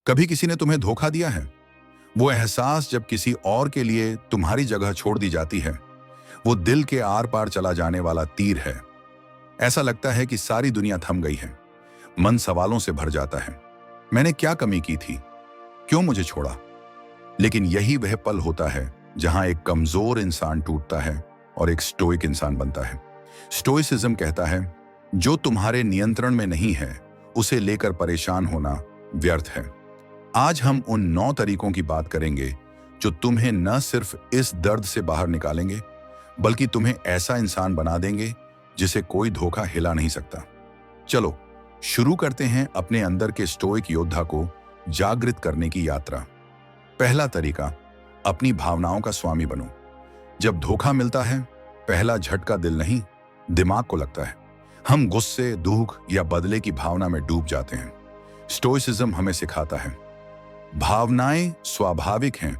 कभी किसी ने तुम्हें धोखा दिया है? वो एहसास जब किसी और के लिए तुम्हारी जगह छोड़ दी जाती है, वो दिल के आर पार चला जाने वाला तीर है। ऐसा लगता है कि सारी दुनिया थम गई है। मन सवालों से भर जाता है। मैंने क्या कमी की थी? क्यों मुझे छोड़ा? लेकिन यही वह पल होता है जहां एक कमजोर इंसान टूटता है और एक स्टोइक इंसान बनता है। स्टोइसिज्म कहता है, जो तुम्हारे नियंत्रण में नहीं है उसे लेकर परेशान होना व्यर्थ है। आज हम उन 9 तरीकों की बात करेंगे जो तुम्हें न सिर्फ इस दर्द से बाहर निकालेंगे, बल्कि तुम्हें ऐसा इंसान बना देंगे जिसे कोई धोखा हिला नहीं सकता। चलो शुरू करते हैं अपने अंदर के स्टोइक योद्धा को जागृत करने की यात्रा। पहला तरीका, अपनी भावनाओं का स्वामी बनो। जब धोखा मिलता है, पहला झटका दिल नहीं, दिमाग को लगता है। हम गुस्से, दुख या बदले की भावना में डूब जाते हैं। स्टोइसिज्म हमें सिखाता है, भावनाएं स्वाभाविक हैं,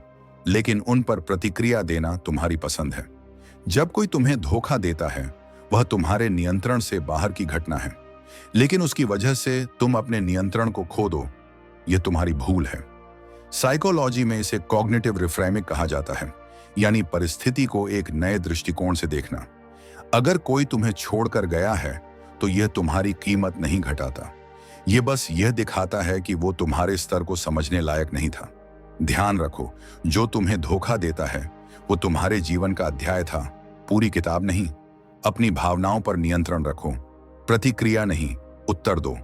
लेकिन उन पर प्रतिक्रिया देना तुम्हारी पसंद है। जब कोई तुम्हें धोखा देता है, वह तुम्हारे नियंत्रण से बाहर की घटना है, लेकिन उसकी वजह से तुम अपने नियंत्रण को खो दो, यह तुम्हारी भूल है। साइकोलॉजी में इसे कॉग्निटिव रिफ्रेमिंग कहा जाता है, यानी परिस्थिति को एक नए दृष्टिकोण से देखना। अगर कोई तुम्हें छोड़कर गया है, तो यह तुम्हारी कीमत नहीं घटाता, यह बस यह दिखाता है कि वो तुम्हारे स्तर को समझने लायक नहीं था। ध्यान रखो, जो तुम्हें धोखा देता है वो तुम्हारे जीवन का अध्याय था, पूरी किताब नहीं। अपनी भावनाओं पर नियंत्रण रखो, प्रतिक्रिया नहीं, उत्तर दो।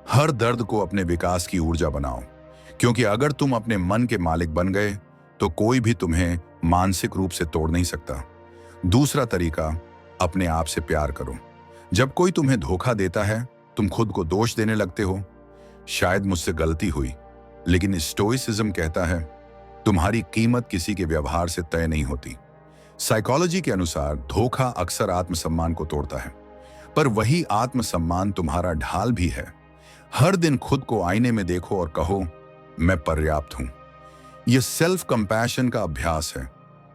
हर दर्द को अपने विकास की ऊर्जा बनाओ, क्योंकि अगर तुम अपने मन के मालिक बन गए तो कोई भी तुम्हें मानसिक रूप से तोड़ नहीं सकता। दूसरा तरीका, अपने आप से प्यार करो। जब कोई तुम्हें धोखा देता है, तुम खुद को दोष देने लगते हो, शायद मुझसे गलती हुई। लेकिन स्टोइसिज्म कहता है, तुम्हारी कीमत किसी के व्यवहार से तय नहीं होती। साइकोलॉजी के अनुसार धोखा अक्सर आत्मसम्मान को तोड़ता है, पर वही आत्मसम्मान तुम्हारा ढाल भी है। हर दिन खुद को आईने में देखो और कहो, मैं पर्याप्त हूं। यह सेल्फ कंपैशन का अभ्यास है,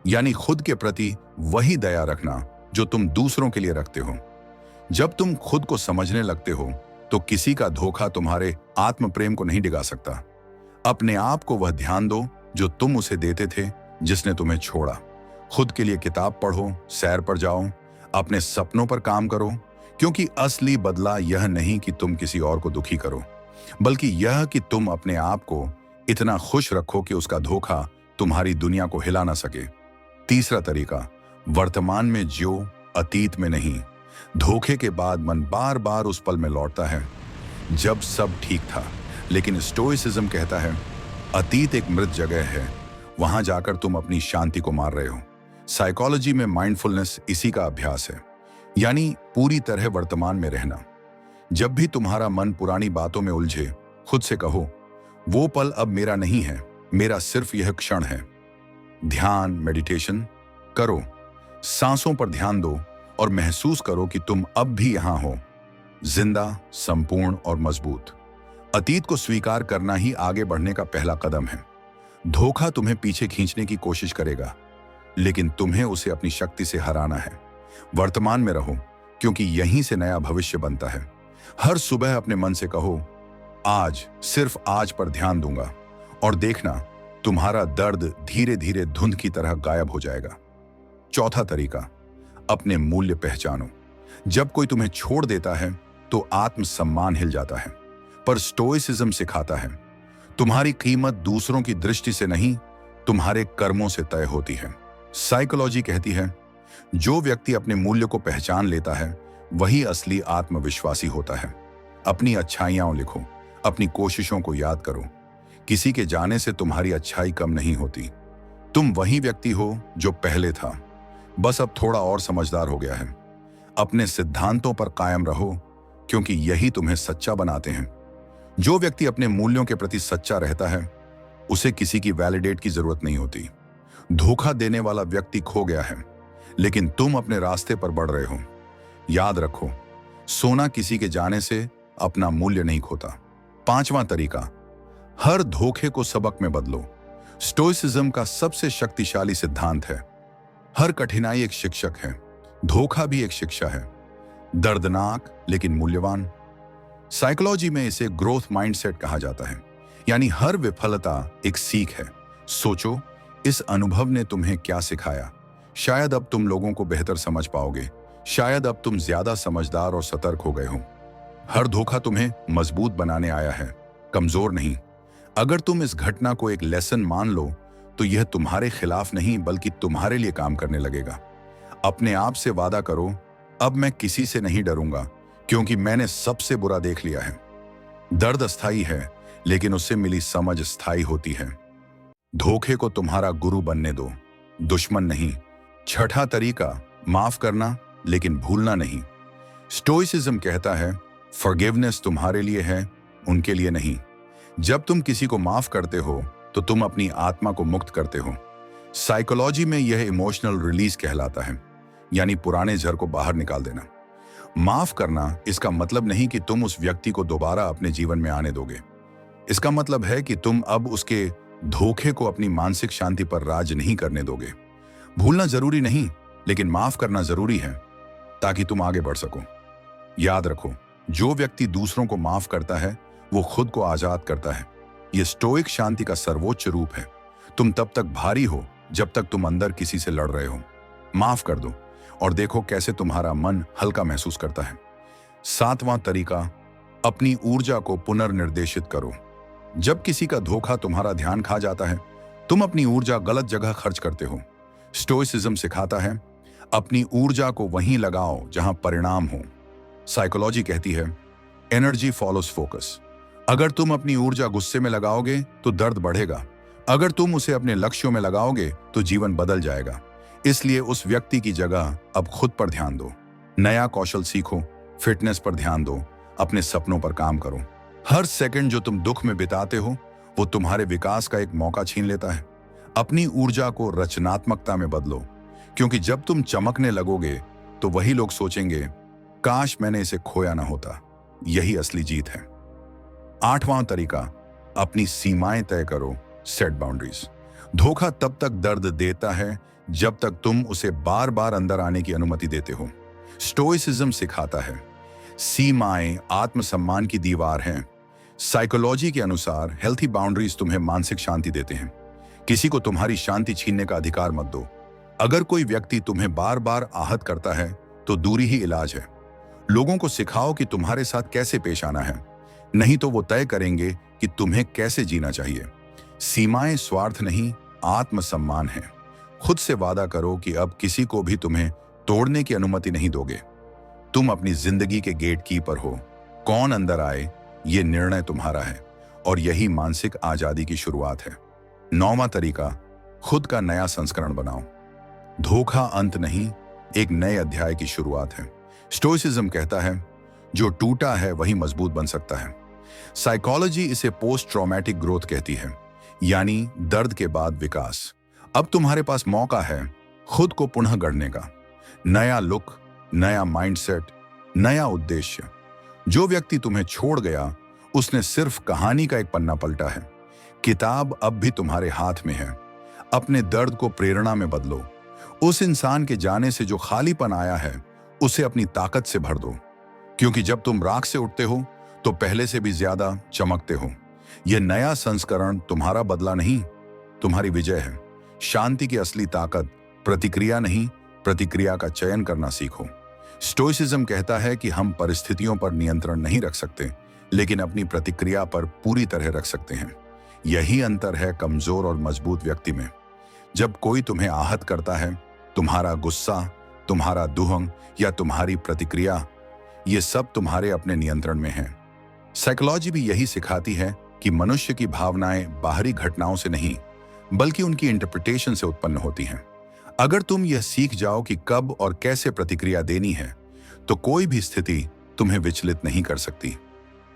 यानी खुद के प्रति वही दया रखना जो तुम दूसरों के लिए रखते हो। जब तुम खुद को समझने लगते हो, तो किसी का धोखा तुम्हारे आत्म प्रेम को नहीं डिगा सकता। अपने आप को वह ध्यान दो जो तुम उसे देते थे जिसने तुम्हें छोड़ा। खुद के लिए किताब पढ़ो, सैर पर जाओ, अपने सपनों पर काम करो, क्योंकि असली बदला यह नहीं कि तुम किसी और को दुखी करो, बल्कि यह कि तुम अपने आप को इतना खुश रखो कि उसका धोखा तुम्हारी दुनिया को हिला ना सके। तीसरा तरीका, वर्तमान में जियो, अतीत में नहीं। धोखे के बाद मन बार बार उस पल में लौटता है जब सब ठीक था, लेकिन स्टोइसिज्म कहता है, अतीत एक मृत जगह है, वहां जाकर तुम अपनी शांति को मार रहे हो। साइकोलॉजी में माइंडफुलनेस इसी का अभ्यास है, यानी पूरी तरह वर्तमान में रहना। जब भी तुम्हारा मन पुरानी बातों में उलझे, खुद से कहो, वो पल अब मेरा नहीं है, मेरा सिर्फ यह क्षण है। ध्यान, मेडिटेशन करो, सांसों पर ध्यान दो और महसूस करो कि तुम अब भी यहां हो, जिंदा, संपूर्ण और मजबूत। अतीत को स्वीकार करना ही आगे बढ़ने का पहला कदम है। धोखा तुम्हें पीछे खींचने की कोशिश करेगा, लेकिन तुम्हें उसे अपनी शक्ति से हराना है। वर्तमान में रहो, क्योंकि यहीं से नया भविष्य बनता है। हर सुबह अपने मन से कहो, आज, सिर्फ आज पर ध्यान दूंगा, और देखना तुम्हारा दर्द धीरे धीरे धुंध की तरह गायब हो जाएगा। चौथा तरीका, अपने मूल्य पहचानो। जब कोई तुम्हें छोड़ देता है तो आत्मसम्मान हिल जाता है, पर स्टोइसिज्म सिखाता है, तुम्हारी कीमत दूसरों की दृष्टि से नहीं, तुम्हारे कर्मों से तय होती है। साइकोलॉजी कहती है, जो व्यक्ति अपने मूल्य को पहचान लेता है वही असली आत्मविश्वासी होता है। अपनी अच्छाइयां लिखो, अपनी कोशिशों को याद करो। किसी के जाने से तुम्हारी अच्छाई कम नहीं होती। तुम वही व्यक्ति हो जो पहले था, बस अब थोड़ा और समझदार हो गया है। अपने सिद्धांतों पर कायम रहो, क्योंकि यही तुम्हें सच्चा बनाते हैं। जो व्यक्ति अपने मूल्यों के प्रति सच्चा रहता है, उसे किसी की वैलिडेट की जरूरत नहीं होती। धोखा देने वाला व्यक्ति खो गया है, लेकिन तुम अपने रास्ते पर बढ़ रहे हो। याद रखो, सोना किसी के जाने से अपना मूल्य नहीं खोता। पांचवा तरीका, हर धोखे को सबक में बदलो। स्टोइसिज्म का सबसे शक्तिशाली सिद्धांत है, हर कठिनाई एक शिक्षक है, धोखा भी एक शिक्षा है, दर्दनाक लेकिन मूल्यवान। साइकोलॉजी में इसे ग्रोथ माइंडसेट कहा जाता है, यानी हर विफलता एक सीख है। सोचो, इस अनुभव ने तुम्हें क्या सिखाया। शायद अब तुम लोगों को बेहतर समझ पाओगे। शायद अब तुम ज्यादा समझदार और सतर्क हो गए हो। हर धोखा तुम्हें मजबूत बनाने आया है, कमजोर नहीं। अगर तुम इस घटना को एक लेसन मान लो तो यह तुम्हारे खिलाफ नहीं बल्कि तुम्हारे लिए काम करने लगेगा। अपने आप से वादा करो, अब मैं किसी से नहीं डरूंगा क्योंकि मैंने सबसे बुरा देख लिया है। दर्द अस्थाई है लेकिन उससे मिली समझ स्थायी होती है। धोखे को तुम्हारा गुरु बनने दो, दुश्मन नहीं। छठा तरीका, माफ करना लेकिन भूलना नहीं। स्टोइसिज्म कहता है फॉरगिवनेस तुम्हारे लिए है, उनके लिए नहीं। जब तुम किसी को माफ करते हो तो तुम अपनी आत्मा को मुक्त करते हो। साइकोलॉजी में यह इमोशनल रिलीज कहलाता है, यानी पुराने जहर को बाहर निकाल देना। माफ करना इसका मतलब नहीं कि तुम उस व्यक्ति को दोबारा अपने जीवन में आने दोगे। इसका मतलब है कि तुम अब उसके धोखे को अपनी मानसिक शांति पर राज नहीं करने दोगे। भूलना जरूरी नहीं, लेकिन माफ करना जरूरी है ताकि तुम आगे बढ़ सको। याद रखो, जो व्यक्ति दूसरों को माफ करता है वो खुद को आजाद करता है। यह स्टोइक शांति का सर्वोच्च रूप है। तुम तब तक भारी हो जब तक तुम अंदर किसी से लड़ रहे हो। माफ कर दो और देखो कैसे तुम्हारा मन हल्का महसूस करता है। सातवां तरीका, अपनी ऊर्जा को पुनर्निर्देशित करो। जब किसी का धोखा तुम्हारा ध्यान खा जाता है, तुम अपनी ऊर्जा गलत जगह खर्च करते हो। स्टोइसिज्म सिखाता है अपनी ऊर्जा को वहीं लगाओ जहां परिणाम हो। साइकोलॉजी कहती है एनर्जी फॉलोज फोकस। अगर तुम अपनी ऊर्जा गुस्से में लगाओगे तो दर्द बढ़ेगा। अगर तुम उसे अपने लक्ष्यों में लगाओगे तो जीवन बदल जाएगा। इसलिए उस व्यक्ति की जगह अब खुद पर ध्यान दो। नया कौशल सीखो, फिटनेस पर ध्यान दो, अपने सपनों पर काम करो। हर सेकंड जो तुम दुख में बिताते हो वो तुम्हारे विकास का एक मौका छीन लेता है। अपनी ऊर्जा को रचनात्मकता में बदलो, क्योंकि जब तुम चमकने लगोगे तो वही लोग सोचेंगे काश मैंने इसे खोया ना होता। यही असली जीत है। आठवां तरीका, अपनी सीमाएं तय करो, सेट बाउंड्रीज। धोखा तब तक दर्द देता है जब तक तुम उसे बार बार अंदर आने की अनुमति देते हो। स्टोइसिज्म सिखाता है सीमाएं आत्मसम्मान की दीवार हैं। साइकोलॉजी के अनुसार हेल्थी बाउंड्रीज तुम्हें मानसिक शांति देते हैं। किसी को तुम्हारी शांति छीनने का अधिकार मत दो। अगर कोई व्यक्ति तुम्हें बार बार आहत करता है तो दूरी ही इलाज है। लोगों को सिखाओ कि तुम्हारे साथ कैसे पेश आना है, नहीं तो वो तय करेंगे कि तुम्हें कैसे जीना चाहिए। सीमाएं स्वार्थ नहीं, आत्मसम्मान है। खुद से वादा करो कि अब किसी को भी तुम्हें तोड़ने की अनुमति नहीं दोगे। तुम अपनी जिंदगी के गेट कीपर हो। कौन अंदर आए ये निर्णय तुम्हारा है, और यही मानसिक आजादी की शुरुआत है। नौवां तरीका, खुद का नया संस्करण बनाओ। धोखा अंत नहीं, एक नए अध्याय की शुरुआत है। स्टोइसिज्म कहता है जो टूटा है वही मजबूत बन सकता है। साइकोलॉजी इसे पोस्ट ट्रॉमेटिक ग्रोथ कहती है, यानी दर्द के बाद विकास। अब तुम्हारे पास मौका है खुद को पुनः गढ़ने का। नया लुक, नया माइंडसेट, नया उद्देश्य। जो व्यक्ति तुम्हें छोड़ गया उसने सिर्फ कहानी का एक पन्ना पलटा है। किताब अब भी तुम्हारे हाथ में है। अपने दर्द को प्रेरणा में बदलो। उस इंसान के जाने से जो खालीपन आया है उसे अपनी ताकत से भर दो, क्योंकि जब तुम राख से उठते हो तो पहले से भी ज्यादा चमकते हो। यह नया संस्करण तुम्हारा बदला नहीं, तुम्हारी विजय है। शांति की असली ताकत प्रतिक्रिया नहीं, प्रतिक्रिया का चयन करना सीखो। स्टोइसिज्म कहता है कि हम परिस्थितियों पर नियंत्रण नहीं रख सकते, लेकिन अपनी प्रतिक्रिया पर पूरी तरह रख सकते हैं। यही अंतर है कमजोर और मजबूत व्यक्ति में। जब कोई तुम्हें आहत करता है, तुम्हारा गुस्सा, तुम्हारा दुहंग या तुम्हारी प्रतिक्रिया, ये सब तुम्हारे अपने नियंत्रण में है। साइकोलॉजी भी यही सिखाती है कि मनुष्य की भावनाएं बाहरी घटनाओं से नहीं बल्कि उनकी इंटरप्रिटेशन से उत्पन्न होती हैं। अगर तुम यह सीख जाओ कि कब और कैसे प्रतिक्रिया देनी है, तो कोई भी स्थिति तुम्हें विचलित नहीं कर सकती।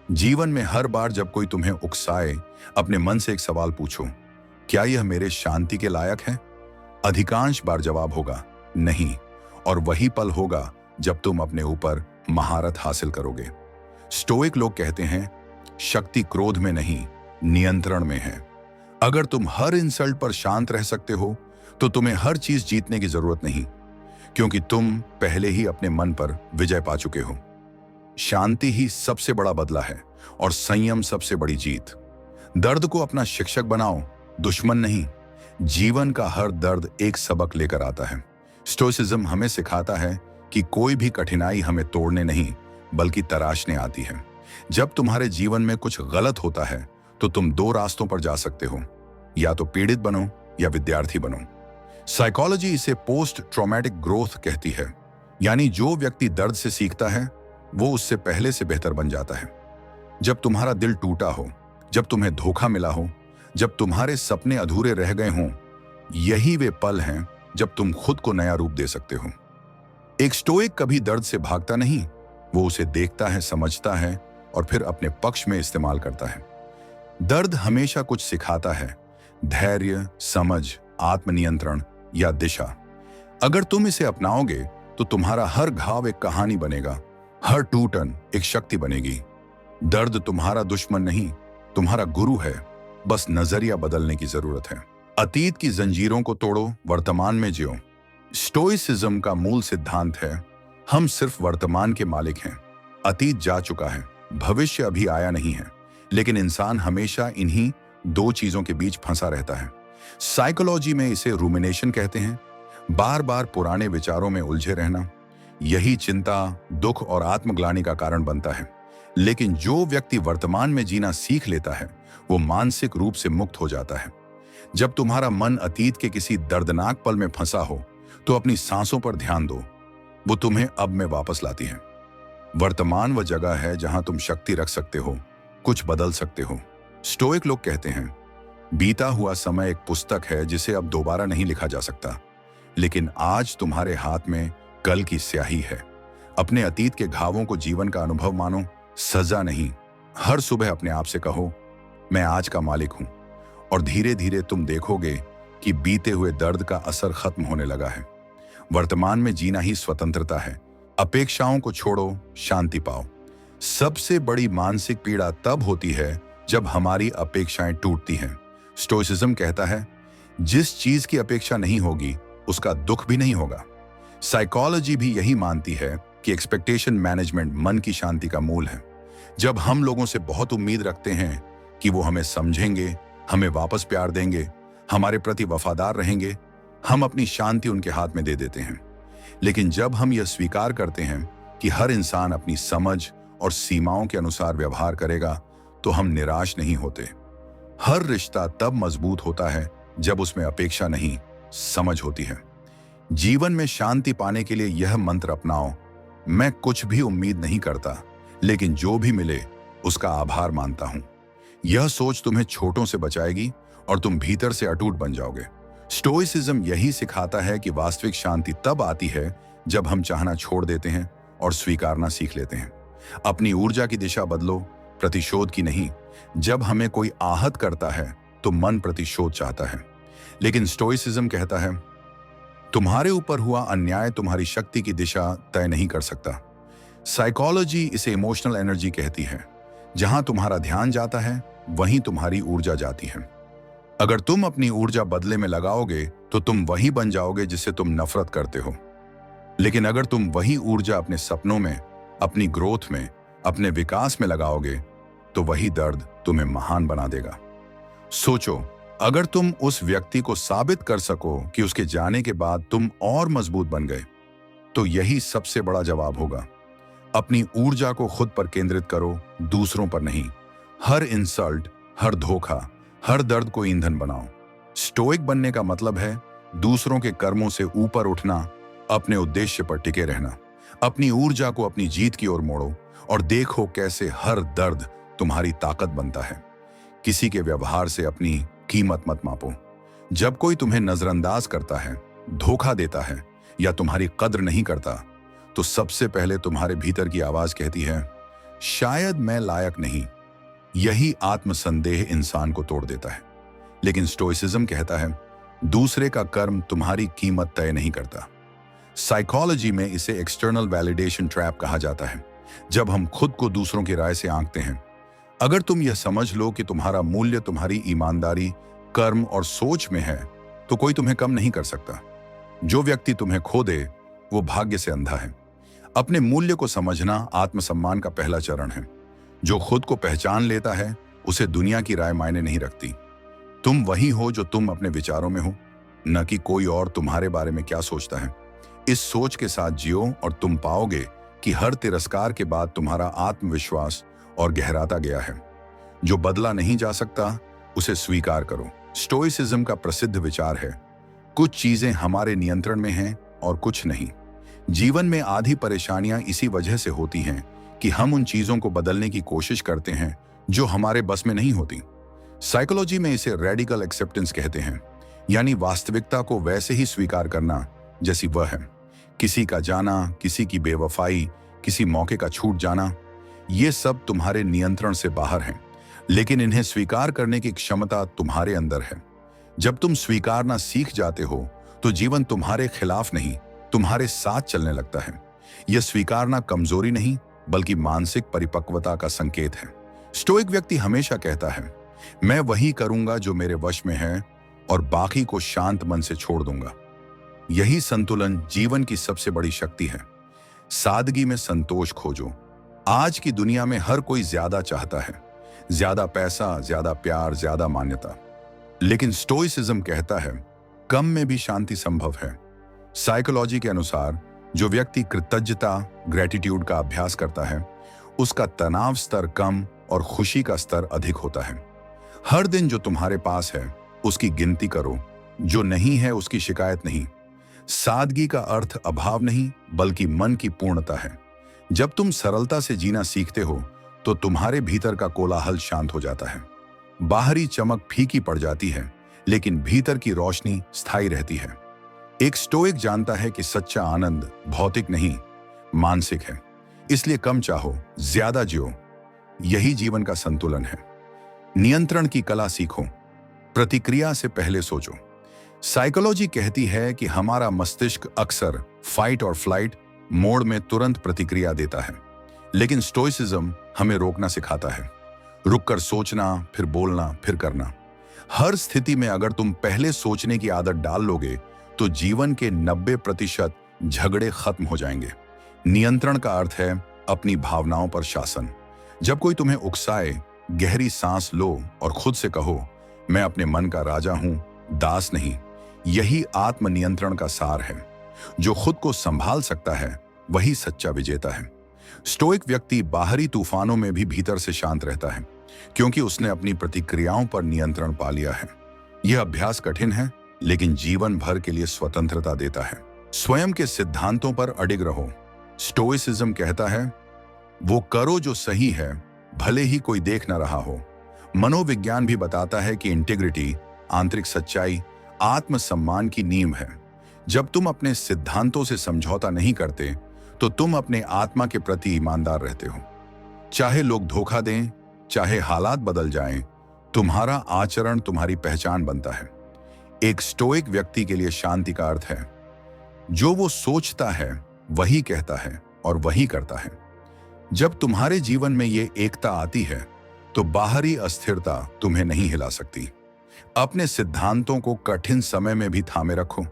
जीवन में हर बार जब कोई तुम्हें उकसाए, अपने मन से एक सवाल पूछो, क्या यह मेरे शांति के लायक है? अधिकांश बार जवाब होगा नहीं, और वही पल होगा जब तुम अपने ऊपर महारत हासिल करोगे। स्टोइक लोग कहते हैं शक्ति क्रोध में नहीं, नियंत्रण में है। अगर तुम हर इंसल्ट पर शांत रह सकते हो तो तुम्हें हर चीज जीतने की जरूरत नहीं, क्योंकि तुम पहले ही अपने मन पर विजय पा चुके हो। शांति ही सबसे बड़ा बदला है और संयम सबसे बड़ी जीत। दर्द को अपना शिक्षक बनाओ, दुश्मन नहीं। जीवन का हर दर्द एक सबक लेकर आता है। स्टोइसिज्म हमें सिखाता है कि कोई भी कठिनाई हमें तोड़ने नहीं बल्कि तराशने आती है। जब तुम्हारे जीवन में कुछ गलत होता है तो तुम दो रास्तों पर जा सकते हो, या तो पीड़ित बनो या विद्यार्थी बनो। साइकोलॉजी इसे पोस्ट ट्रॉमेटिक ग्रोथ कहती है, यानी जो व्यक्ति दर्द से सीखता है वो उससे पहले से बेहतर बन जाता है। जब तुम्हारा दिल टूटा हो, जब तुम्हें धोखा मिला हो, जब तुम्हारे सपने अधूरे रह गए हों, यही वे पल हैं जब तुम खुद को नया रूप दे सकते हो। एक स्टोइक कभी दर्द से भागता नहीं, वो उसे देखता है, समझता है और फिर अपने पक्ष में इस्तेमाल करता है। दर्द हमेशा कुछ सिखाता है, धैर्य, समझ, आत्मनियंत्रण या दिशा। अगर तुम इसे अपनाओगे तो तुम्हारा हर घाव एक कहानी बनेगा, हर टूटन एक शक्ति बनेगी। दर्द तुम्हारा दुश्मन नहीं, तुम्हारा गुरु है, बस नजरिया बदलने की जरूरत है। अतीत की जंजीरों को तोड़ो, वर्तमान में जियो। स्टोइसिज्म का मूल सिद्धांत है, हम सिर्फ वर्तमान के मालिक हैं। अतीत जा चुका है, भविष्य अभी आया नहीं है, लेकिन इंसान हमेशा इन्हीं दो चीजों के बीच फंसा रहता है। साइकोलॉजी में इसे रूमिनेशन कहते हैं, बार बार पुराने विचारों में उलझे रहना। यही चिंता, दुख और आत्मग्लानि का कारण बनता है। लेकिन जो व्यक्ति वर्तमान में जीना सीख लेता है वो मानसिक रूप से मुक्त हो जाता है। जब तुम्हारा मन अतीत के किसी दर्दनाक पल में फंसा हो तो अपनी सांसों पर ध्यान दो, वो तुम्हें अब में वापस लाती है। वर्तमान वह जगह है जहां तुम शक्ति रख सकते हो, कुछ बदल सकते हो। स्टोइक लोग कहते हैं, बीता हुआ समय एक पुस्तक है जिसे अब दोबारा नहीं लिखा जा सकता, लेकिन आज तुम्हारे हाथ में कल की स्याही है। अपने अतीत के घावों को जीवन का अनुभव मानो, सजा नहीं। हर सुबह अपने आप से कहो, मैं आज का मालिक हूं, और धीरे धीरे तुम देखोगे कि बीते हुए दर्द का असर खत्म होने लगा है। वर्तमान में जीना ही स्वतंत्रता है। अपेक्षाओं को छोड़ो, शांति पाओ। सबसे बड़ी मानसिक पीड़ा तब होती है जब हमारी अपेक्षाएं टूटती हैं। स्टोइसिज्म कहता है, जिस चीज की अपेक्षा नहीं होगी उसका दुख भी नहीं होगा। साइकोलॉजी भी यही मानती है कि एक्सपेक्टेशन मैनेजमेंट मन की शांति का मूल है। जब हम लोगों से बहुत उम्मीद रखते हैं कि वो हमें समझेंगे, हमें वापस प्यार देंगे, हमारे प्रति वफादार रहेंगे, हम अपनी शांति उनके हाथ में दे देते हैं। लेकिन जब हम यह स्वीकार करते हैं कि हर इंसान अपनी समझ और सीमाओं के अनुसार व्यवहार करेगा, तो हम निराश नहीं होते। हर रिश्ता तब मजबूत होता है जब उसमें अपेक्षा नहीं, समझ होती है। जीवन में शांति पाने के लिए यह मंत्र अपनाओ, मैं कुछ भी उम्मीद नहीं करता, लेकिन जो भी मिले उसका आभार मानता हूं। यह सोच तुम्हें छोटों से बचाएगी और तुम भीतर से अटूट बन जाओगे। स्टोइसिज्म यही सिखाता है कि वास्तविक शांति तब आती है जब हम चाहना छोड़ देते हैं और स्वीकारना सीख लेते हैं। अपनी ऊर्जा की दिशा बदलो, प्रतिशोध की नहीं। जब हमें कोई आहत करता है तो मन प्रतिशोध चाहता है, लेकिन स्टोइसिज्म कहता है, तुम्हारे ऊपर हुआ अन्याय तुम्हारी शक्ति की दिशा तय नहीं कर सकता। साइकोलॉजी इसे इमोशनल एनर्जी कहती है। जहां तुम्हारा ध्यान जाता है वहीं तुम्हारी ऊर्जा जाती है। अगर तुम अपनी ऊर्जा बदले में लगाओगे तो तुम वही बन जाओगे जिससे तुम नफरत करते हो। लेकिन अगर तुम वही ऊर्जा अपने सपनों में, अपनी ग्रोथ में, अपने विकास में लगाओगे तो वही दर्द तुम्हें महान बना देगा। सोचो, अगर तुम उस व्यक्ति को साबित कर सको कि उसके जाने के बाद तुम और मजबूत बन गए, तो यही सबसे बड़ा जवाब होगा। अपनी ऊर्जा को खुद पर केंद्रित करो, दूसरों पर नहीं। हर इंसल्ट, हर धोखा, हर दर्द को ईंधन बनाओ। स्टोइक बनने का मतलब है दूसरों के कर्मों से ऊपर उठना, अपने उद्देश्य पर टिके रहना। अपनी ऊर्जा को अपनी जीत की ओर मोड़ो और देखो कैसे हर दर्द तुम्हारी ताकत बनता है। किसी के व्यवहार से अपनी कीमत मत मापो। जब कोई तुम्हें नजरअंदाज करता है, धोखा देता है या तुम्हारी कद्र नहीं करता, तो सबसे पहले तुम्हारे भीतर की आवाज कहती है, शायद मैं लायक नहीं। यही आत्मसंदेह इंसान को तोड़ देता है। लेकिन स्टोइसिज्म कहता है, दूसरे का कर्म तुम्हारी कीमत तय नहीं करता। साइकोलॉजी में इसे एक्सटर्नल वैलिडेशन ट्रैप कहा जाता है, जब हम खुद को दूसरों की राय से आंकते हैं। अगर तुम यह समझ लो कि तुम्हारा मूल्य तुम्हारी ईमानदारी, कर्म और सोच में है, तो कोई तुम्हें कम नहीं कर सकता। जो व्यक्ति तुम्हें खो दे वो भाग्य से अंधा है। अपने मूल्य को समझना आत्मसम्मान का पहला चरण है। जो खुद को पहचान लेता है उसे दुनिया की राय मायने नहीं रखती। तुम वही हो जो तुम अपने विचारों में हो, न कि कोई और तुम्हारे बारे में क्या सोचता है। इस सोच के साथ जियो और तुम पाओगे कि हर तिरस्कार के बाद तुम्हारा आत्मविश्वास और गहराता गया है। जो बदला नहीं जा सकता उसे स्वीकार करो। स्टोइसिज्म का प्रसिद्ध विचार है, कुछ चीजें हमारे नियंत्रण में हैं और कुछ नहीं। जीवन में आधी परेशानियां इसी वजह से होती हैं कि हम उन चीजों को बदलने की कोशिश करते हैं जो हमारे बस में नहीं होती। साइकोलॉजी में इसे रेडिकल एक्सेप्टेंस कहते हैं, यानी वास्तविकता को वैसे ही स्वीकार करना जैसी वह है। किसी का जाना, किसी की बेवफाई, किसी मौके का छूट जाना, ये सब तुम्हारे नियंत्रण से बाहर हैं, लेकिन इन्हें स्वीकार करने की क्षमता तुम्हारे अंदर है। जब तुम स्वीकारना सीख जाते हो तो जीवन तुम्हारे खिलाफ नहीं, तुम्हारे साथ चलने लगता है। यह स्वीकारना कमजोरी नहीं बल्कि मानसिक परिपक्वता का संकेत है। स्टोइक व्यक्ति हमेशा कहता है, मैं वही करूंगा जो मेरे वश में है और बाकी को शांत मन से छोड़ दूंगा। यही संतुलन जीवन की सबसे बड़ी शक्ति है। सादगी में संतोष खोजो। आज की दुनिया में हर कोई ज्यादा चाहता है, ज्यादा पैसा, ज्यादा प्यार, ज्यादा मान्यता। लेकिन स्टोइसिज्म कहता है, कम में भी शांति संभव है। साइकोलॉजी के अनुसार जो व्यक्ति कृतज्ञता, ग्रेटिट्यूड का अभ्यास करता है, उसका तनाव स्तर कम और खुशी का स्तर अधिक होता है। हर दिन जो तुम्हारे पास है उसकी गिनती करो, जो नहीं है उसकी शिकायत नहीं। सादगी का अर्थ अभाव नहीं बल्कि मन की पूर्णता है। जब तुम सरलता से जीना सीखते हो तो तुम्हारे भीतर का कोलाहल शांत हो जाता है। बाहरी चमक फीकी पड़ जाती है लेकिन भीतर की रोशनी स्थायी रहती है। एक स्टोइक जानता है कि सच्चा आनंद भौतिक नहीं, मानसिक है। इसलिए कम चाहो, ज्यादा जियो। यही जीवन का संतुलन है। नियंत्रण की कला सीखो, प्रतिक्रिया से पहले सोचो। साइकोलॉजी कहती है कि हमारा मस्तिष्क अक्सर फाइट और फ्लाइट मोड में तुरंत प्रतिक्रिया देता है, लेकिन स्टोइसिज्म हमें रोकना सिखाता है। रुककर सोचना, फिर बोलना, फिर करना। हर स्थिति में अगर तुम पहले सोचने की आदत डाल लोगे तो जीवन के 90% झगड़े खत्म हो जाएंगे। नियंत्रण का अर्थ है अपनी भावनाओं पर शासन। जब कोई तुम्हें उकसाए, गहरी सांस लो और खुद से कहो, मैं अपने मन का राजा हूं, दास नहीं। यही आत्मनियंत्रण का सार है। जो खुद को संभाल सकता है वही सच्चा विजेता है। स्टोइक व्यक्ति बाहरी तूफानों में भी भीतर से शांत रहता है, क्योंकि उसने अपनी प्रतिक्रियाओं पर नियंत्रण पा लिया है। यह अभ्यास कठिन है लेकिन जीवन भर के लिए स्वतंत्रता देता है। स्वयं के सिद्धांतों पर अडिग रहो। स्टोइसिज्म कहता है, वो करो जो सही है, भले ही कोई देख न रहा हो। मनोविज्ञान भी बताता है कि इंटीग्रिटी, आंतरिक सच्चाई, आत्मसम्मान की नींव है। जब तुम अपने सिद्धांतों से समझौता नहीं करते तो तुम अपने आत्मा के प्रति ईमानदार रहते हो। चाहे लोग धोखा दें, चाहे हालात बदल जाएं, तुम्हारा आचरण तुम्हारी पहचान बनता है। एक स्टोइक व्यक्ति के लिए शांति का अर्थ है, जो वो सोचता है वही कहता है और वही करता है। जब तुम्हारे जीवन में ये एकता आती है तो बाहरी अस्थिरता तुम्हें नहीं हिला सकती। अपने सिद्धांतों को कठिन समय में भी थामे रखो।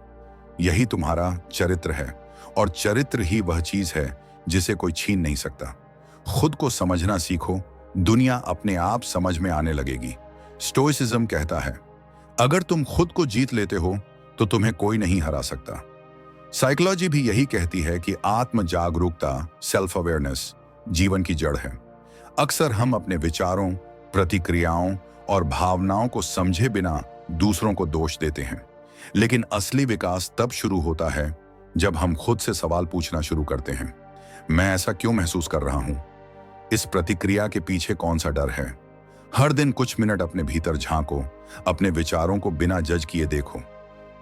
यही तुम्हारा चरित्र है और चरित्र ही वह चीज है जिसे कोई छीन नहीं सकता। खुद को समझना सीखो, दुनिया अपने आप समझ में आने लगेगी। स्टोइसिज्म कहता है, अगर तुम खुद को जीत लेते हो तो तुम्हें कोई नहीं हरा सकता। साइकोलॉजी भी यही कहती है कि आत्म जागरूकता, सेल्फ अवेयरनेस जीवन की जड़ है। अक्सर हम अपने विचारों, प्रतिक्रियाओं और भावनाओं को समझे बिना दूसरों को दोष देते हैं, लेकिन असली विकास तब शुरू होता है जब हम खुद से सवाल पूछना शुरू करते हैं। मैं ऐसा क्यों महसूस कर रहा हूं? इस प्रतिक्रिया के पीछे कौन सा डर है? हर दिन कुछ मिनट अपने भीतर झांको, अपने विचारों को बिना जज किए देखो।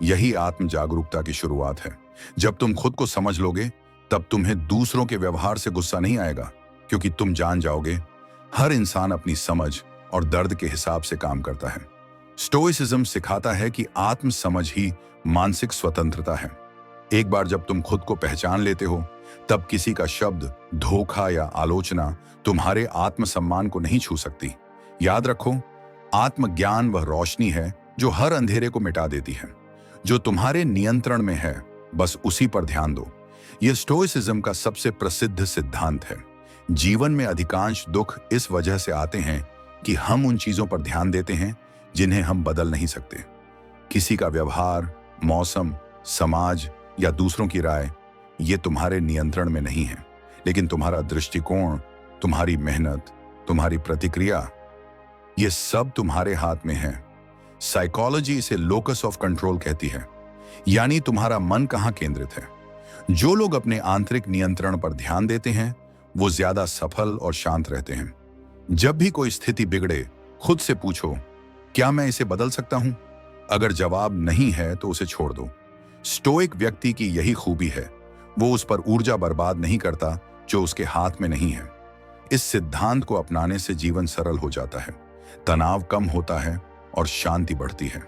यही आत्म जागरूकता की शुरुआत है। जब तुम खुद को समझ लोगे तब तुम्हें दूसरों के व्यवहार से गुस्सा नहीं आएगा, क्योंकि तुम जान जाओगे हर इंसान अपनी समझ और दर्द के हिसाब से काम करता है। स्टोइसिज्म सिखाता है कि आत्म समझ ही मानसिक स्वतंत्रता है। एक बार जब तुम खुद को पहचान लेते हो तब किसी का शब्द, धोखा या आलोचना तुम्हारे आत्मसम्मान को नहीं छू सकती। याद रखो, आत्मज्ञान वह रोशनी है जो हर अंधेरे को मिटा देती है। जो तुम्हारे नियंत्रण में है, बस उसी पर ध्यान दो। यह स्टोइसिज्म का सबसे प्रसिद्ध सिद्धांत है। जीवन में अधिकांश दुख इस वजह से आते हैं कि हम उन चीजों पर ध्यान देते हैं जिन्हें हम बदल नहीं सकते। किसी का व्यवहार, मौसम, समाज या दूसरों की राय ये तुम्हारे नियंत्रण में नहीं है, लेकिन तुम्हारा दृष्टिकोण, तुम्हारी मेहनत, तुम्हारी प्रतिक्रिया, ये सब तुम्हारे हाथ में है। साइकोलॉजी इसे लोकस ऑफ कंट्रोल कहती है, यानी तुम्हारा मन कहाँ केंद्रित है। जो लोग अपने आंतरिक नियंत्रण पर ध्यान देते हैं वो ज्यादा सफल और शांत रहते हैं। जब भी कोई स्थिति बिगड़े, खुद से पूछो, क्या मैं इसे बदल सकता हूं? अगर जवाब नहीं है तो उसे छोड़ दो। स्टोइक व्यक्ति की यही खूबी है, वो उस पर ऊर्जा बर्बाद नहीं करता जो उसके हाथ में नहीं है। इस सिद्धांत को अपनाने से जीवन सरल हो जाता है, तनाव कम होता है और शांति बढ़ती है।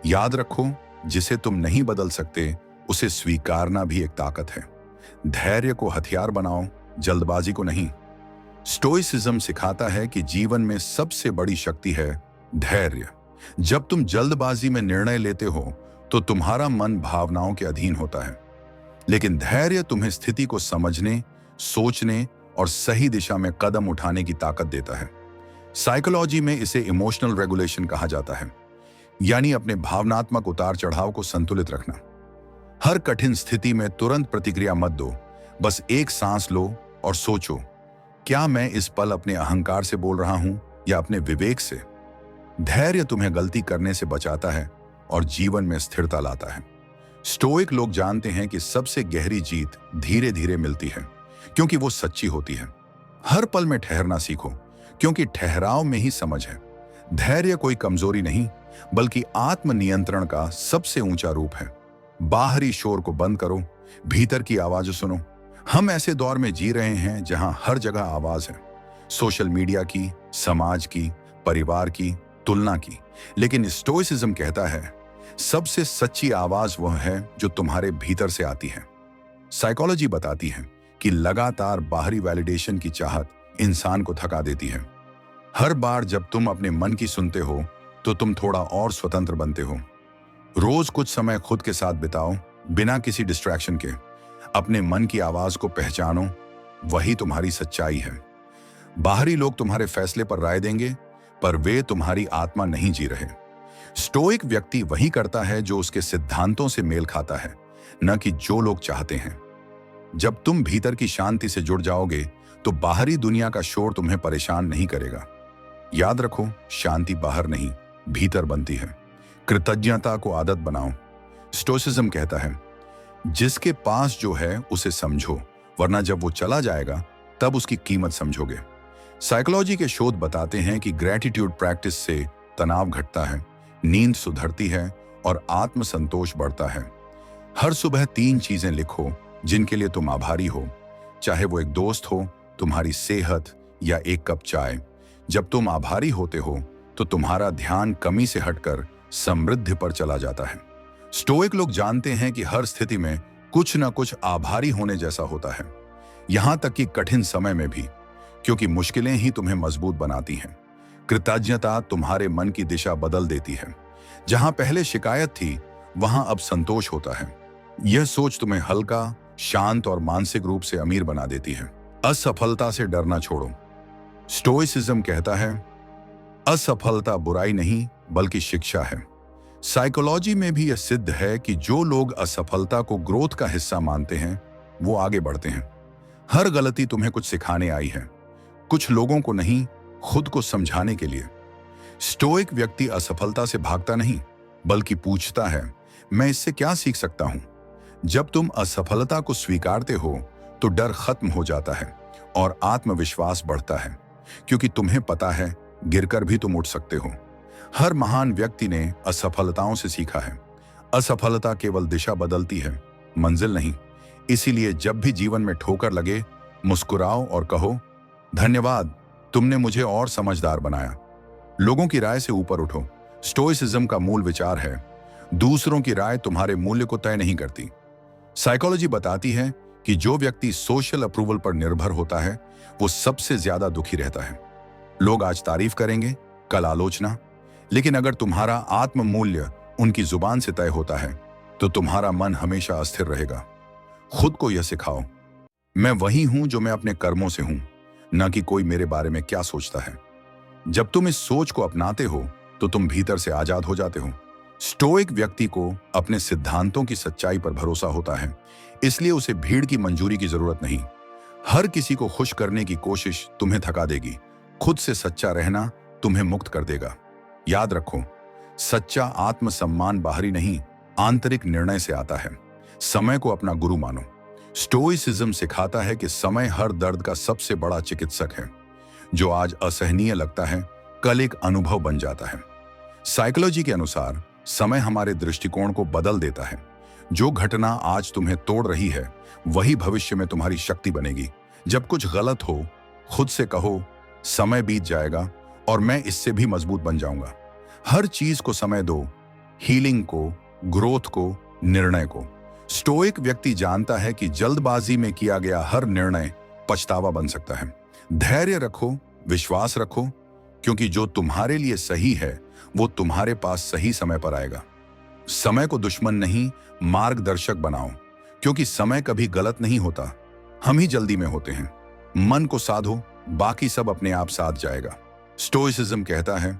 याद रखो, जिसे तुम नहीं बदल सकते उसे स्वीकारना भी एक ताकत है। धैर्य को हथियार बनाओ, जल्दबाजी को नहीं। स्टोइसिज्म सिखाता है कि जीवन में सबसे बड़ी शक्ति है धैर्य। जब तुम जल्दबाजी में निर्णय लेते हो तो तुम्हारा मन भावनाओं के अधीन होता है, लेकिन धैर्य तुम्हें स्थिति को समझने, सोचने और सही दिशा में कदम उठाने की ताकत देता है। साइकोलॉजी में इसे इमोशनल रेगुलेशन कहा जाता है, यानी अपने भावनात्मक उतार चढ़ाव को संतुलित रखना। हर कठिन स्थिति में तुरंत प्रतिक्रिया मत दो, बस एक सांस लो और सोचो, क्या मैं इस पल अपने अहंकार से बोल रहा हूं या अपने विवेक से? धैर्य तुम्हें गलती करने से बचाता है और जीवन में स्थिरता लाता है। स्टोइक लोग जानते हैं कि सबसे गहरी जीत धीरे धीरे मिलती है, क्योंकि वो सच्ची होती है। हर पल में ठहरना सीखो, क्योंकि ठहराव में ही समझ है। धैर्य कोई कमजोरी नहीं, बल्कि आत्मनियंत्रण का सबसे ऊंचा रूप है। बाहरी शोर को बंद करो, भीतर की आवाज सुनो। हम ऐसे दौर में जी रहे हैं जहां हर जगह आवाज है, सोशल मीडिया की, समाज की, परिवार की, तुलना की। लेकिन स्टोइसिज्म कहता है, सबसे सच्ची आवाज वह है जो तुम्हारे भीतर से आती है। साइकोलॉजी बताती है कि लगातार बाहरी वैलिडेशन की चाहत इंसान को थका देती है। हर बार जब तुम अपने मन की सुनते हो तो तुम थोड़ा और स्वतंत्र बनते हो। रोज कुछ समय खुद के साथ बिताओ, बिना किसी डिस्ट्रैक्शन के। अपने मन की आवाज को पहचानो, वही तुम्हारी सच्चाई है। बाहरी लोग तुम्हारे फैसले पर राय देंगे, पर वे तुम्हारी आत्मा नहीं जी रहे। स्टोइक व्यक्ति वही करता है जो उसके सिद्धांतों से मेल खाता है, न कि जो लोग चाहते हैं। जब तुम भीतर की शांति से जुड़ जाओगे तो बाहरी दुनिया का शोर तुम्हें परेशान नहीं करेगा। याद रखो, शांति बाहर नहीं, भीतर बनती है। कृतज्ञता को आदत बनाओ। स्टोइसिज्म कहता है, जिसके पास जो है उसे समझो, वरना जब वो चला जाएगा तब उसकी कीमत समझोगे। साइकोलॉजी के शोध बताते हैं कि ग्रैटिट्यूड प्रैक्टिस से तनाव घटता है, नींद सुधरती है और आत्मसंतोष बढ़ता है। हर सुबह 3 चीजें लिखो जिनके लिए तुम आभारी हो, चाहे वो एक दोस्त हो, तुम्हारी सेहत या एक कप चाय। जब तुम आभारी होते हो तो तुम्हारा ध्यान कमी से हटकर समृद्धि पर चला जाता है। स्टोइक लोग जानते हैं कि हर स्थिति में कुछ न कुछ आभारी होने जैसा होता है, यहां तक कि कठिन समय में भी, क्योंकि मुश्किलें ही तुम्हें मजबूत बनाती हैं। कृतज्ञता तुम्हारे मन की दिशा बदल देती है। जहां पहले शिकायत थी, वहां अब संतोष होता है। यह सोच तुम्हें हल्का, शांत और मानसिक रूप से अमीर बना देती है। असफलता से डरना छोड़ो। स्टोइसिज्म कहता है, असफलता बुराई नहीं बल्कि शिक्षा है। साइकोलॉजी में भी यह सिद्ध है कि जो लोग असफलता को ग्रोथ का हिस्सा मानते हैं वो आगे बढ़ते हैं। हर गलती तुम्हें कुछ सिखाने आई है, कुछ लोगों को नहीं, खुद को समझाने के लिए। स्टोइक व्यक्ति असफलता से भागता नहीं, बल्कि पूछता है, मैं इससे क्या सीख सकता हूं? जब तुम असफलता को स्वीकारते हो तो डर खत्म हो जाता है और आत्मविश्वास बढ़ता है, क्योंकि तुम्हें पता है गिरकर भी तुम उठ सकते हो। हर महान व्यक्ति ने असफलताओं से सीखा है। असफलता केवल दिशा बदलती है, मंजिल नहीं। इसीलिए जब भी जीवन में ठोकर लगे, मुस्कुराओ और कहो, धन्यवाद, तुमने मुझे और समझदार बनाया। लोगों की राय से ऊपर उठो। स्टोइसिज्म का मूल विचार है, दूसरों की राय तुम्हारे मूल्य को तय नहीं करती। साइकोलॉजी बताती है कि जो व्यक्ति सोशल अप्रूवल पर निर्भर होता है वो सबसे ज्यादा दुखी रहता है। लोग आज तारीफ करेंगे, कल आलोचना, लेकिन अगर तुम्हारा आत्म मूल्य उनकी जुबान से तय होता है तो तुम्हारा मन हमेशा अस्थिर रहेगा। खुद को यह सिखाओ, मैं वही हूं जो मैं अपने कर्मों से हूं, न कि कोई मेरे बारे में क्या सोचता है। जब तुम इस सोच को अपनाते हो तो तुम भीतर से आजाद हो जाते हो। स्टोइक व्यक्ति को अपने सिद्धांतों की सच्चाई पर भरोसा होता है, इसलिए उसे भीड़ की मंजूरी की जरूरत नहीं। हर किसी को खुश करने की कोशिश तुम्हें थका देगी। खुद से सच्चा रहना तुम्हें मुक्त कर देगा। याद रखो, सच्चा आत्मसम्मान बाहरी नहीं, आंतरिक निर्णय से आता है। समय को अपना गुरु मानो। स्टोइसिज्म सिखाता है कि समय हर दर्द का सबसे बड़ा चिकित्सक है। जो आज असहनीय लगता है, कल एक अनुभव बन जाता है। साइकोलॉजी के अनुसार समय हमारे दृष्टिकोण को बदल देता है। जो घटना आज तुम्हें तोड़ रही है, वही भविष्य में तुम्हारी शक्ति बनेगी। जब कुछ गलत हो, खुद से कहो, समय बीत जाएगा और मैं इससे भी मजबूत बन जाऊंगा। हर चीज को समय दो, हीलिंग को, ग्रोथ को, निर्णय को। स्टोइक व्यक्ति जानता है कि जल्दबाजी में किया गया हर निर्णय पछतावा बन सकता है। धैर्य रखो, विश्वास रखो, क्योंकि जो तुम्हारे लिए सही है वो तुम्हारे पास सही समय पर आएगा। समय को दुश्मन नहीं, मार्गदर्शक बनाओ, क्योंकि समय कभी गलत नहीं होता, हम ही जल्दी में होते हैं। मन को साधो, बाकी सब अपने आप साध जाएगा। स्टोइसिज्म कहता है,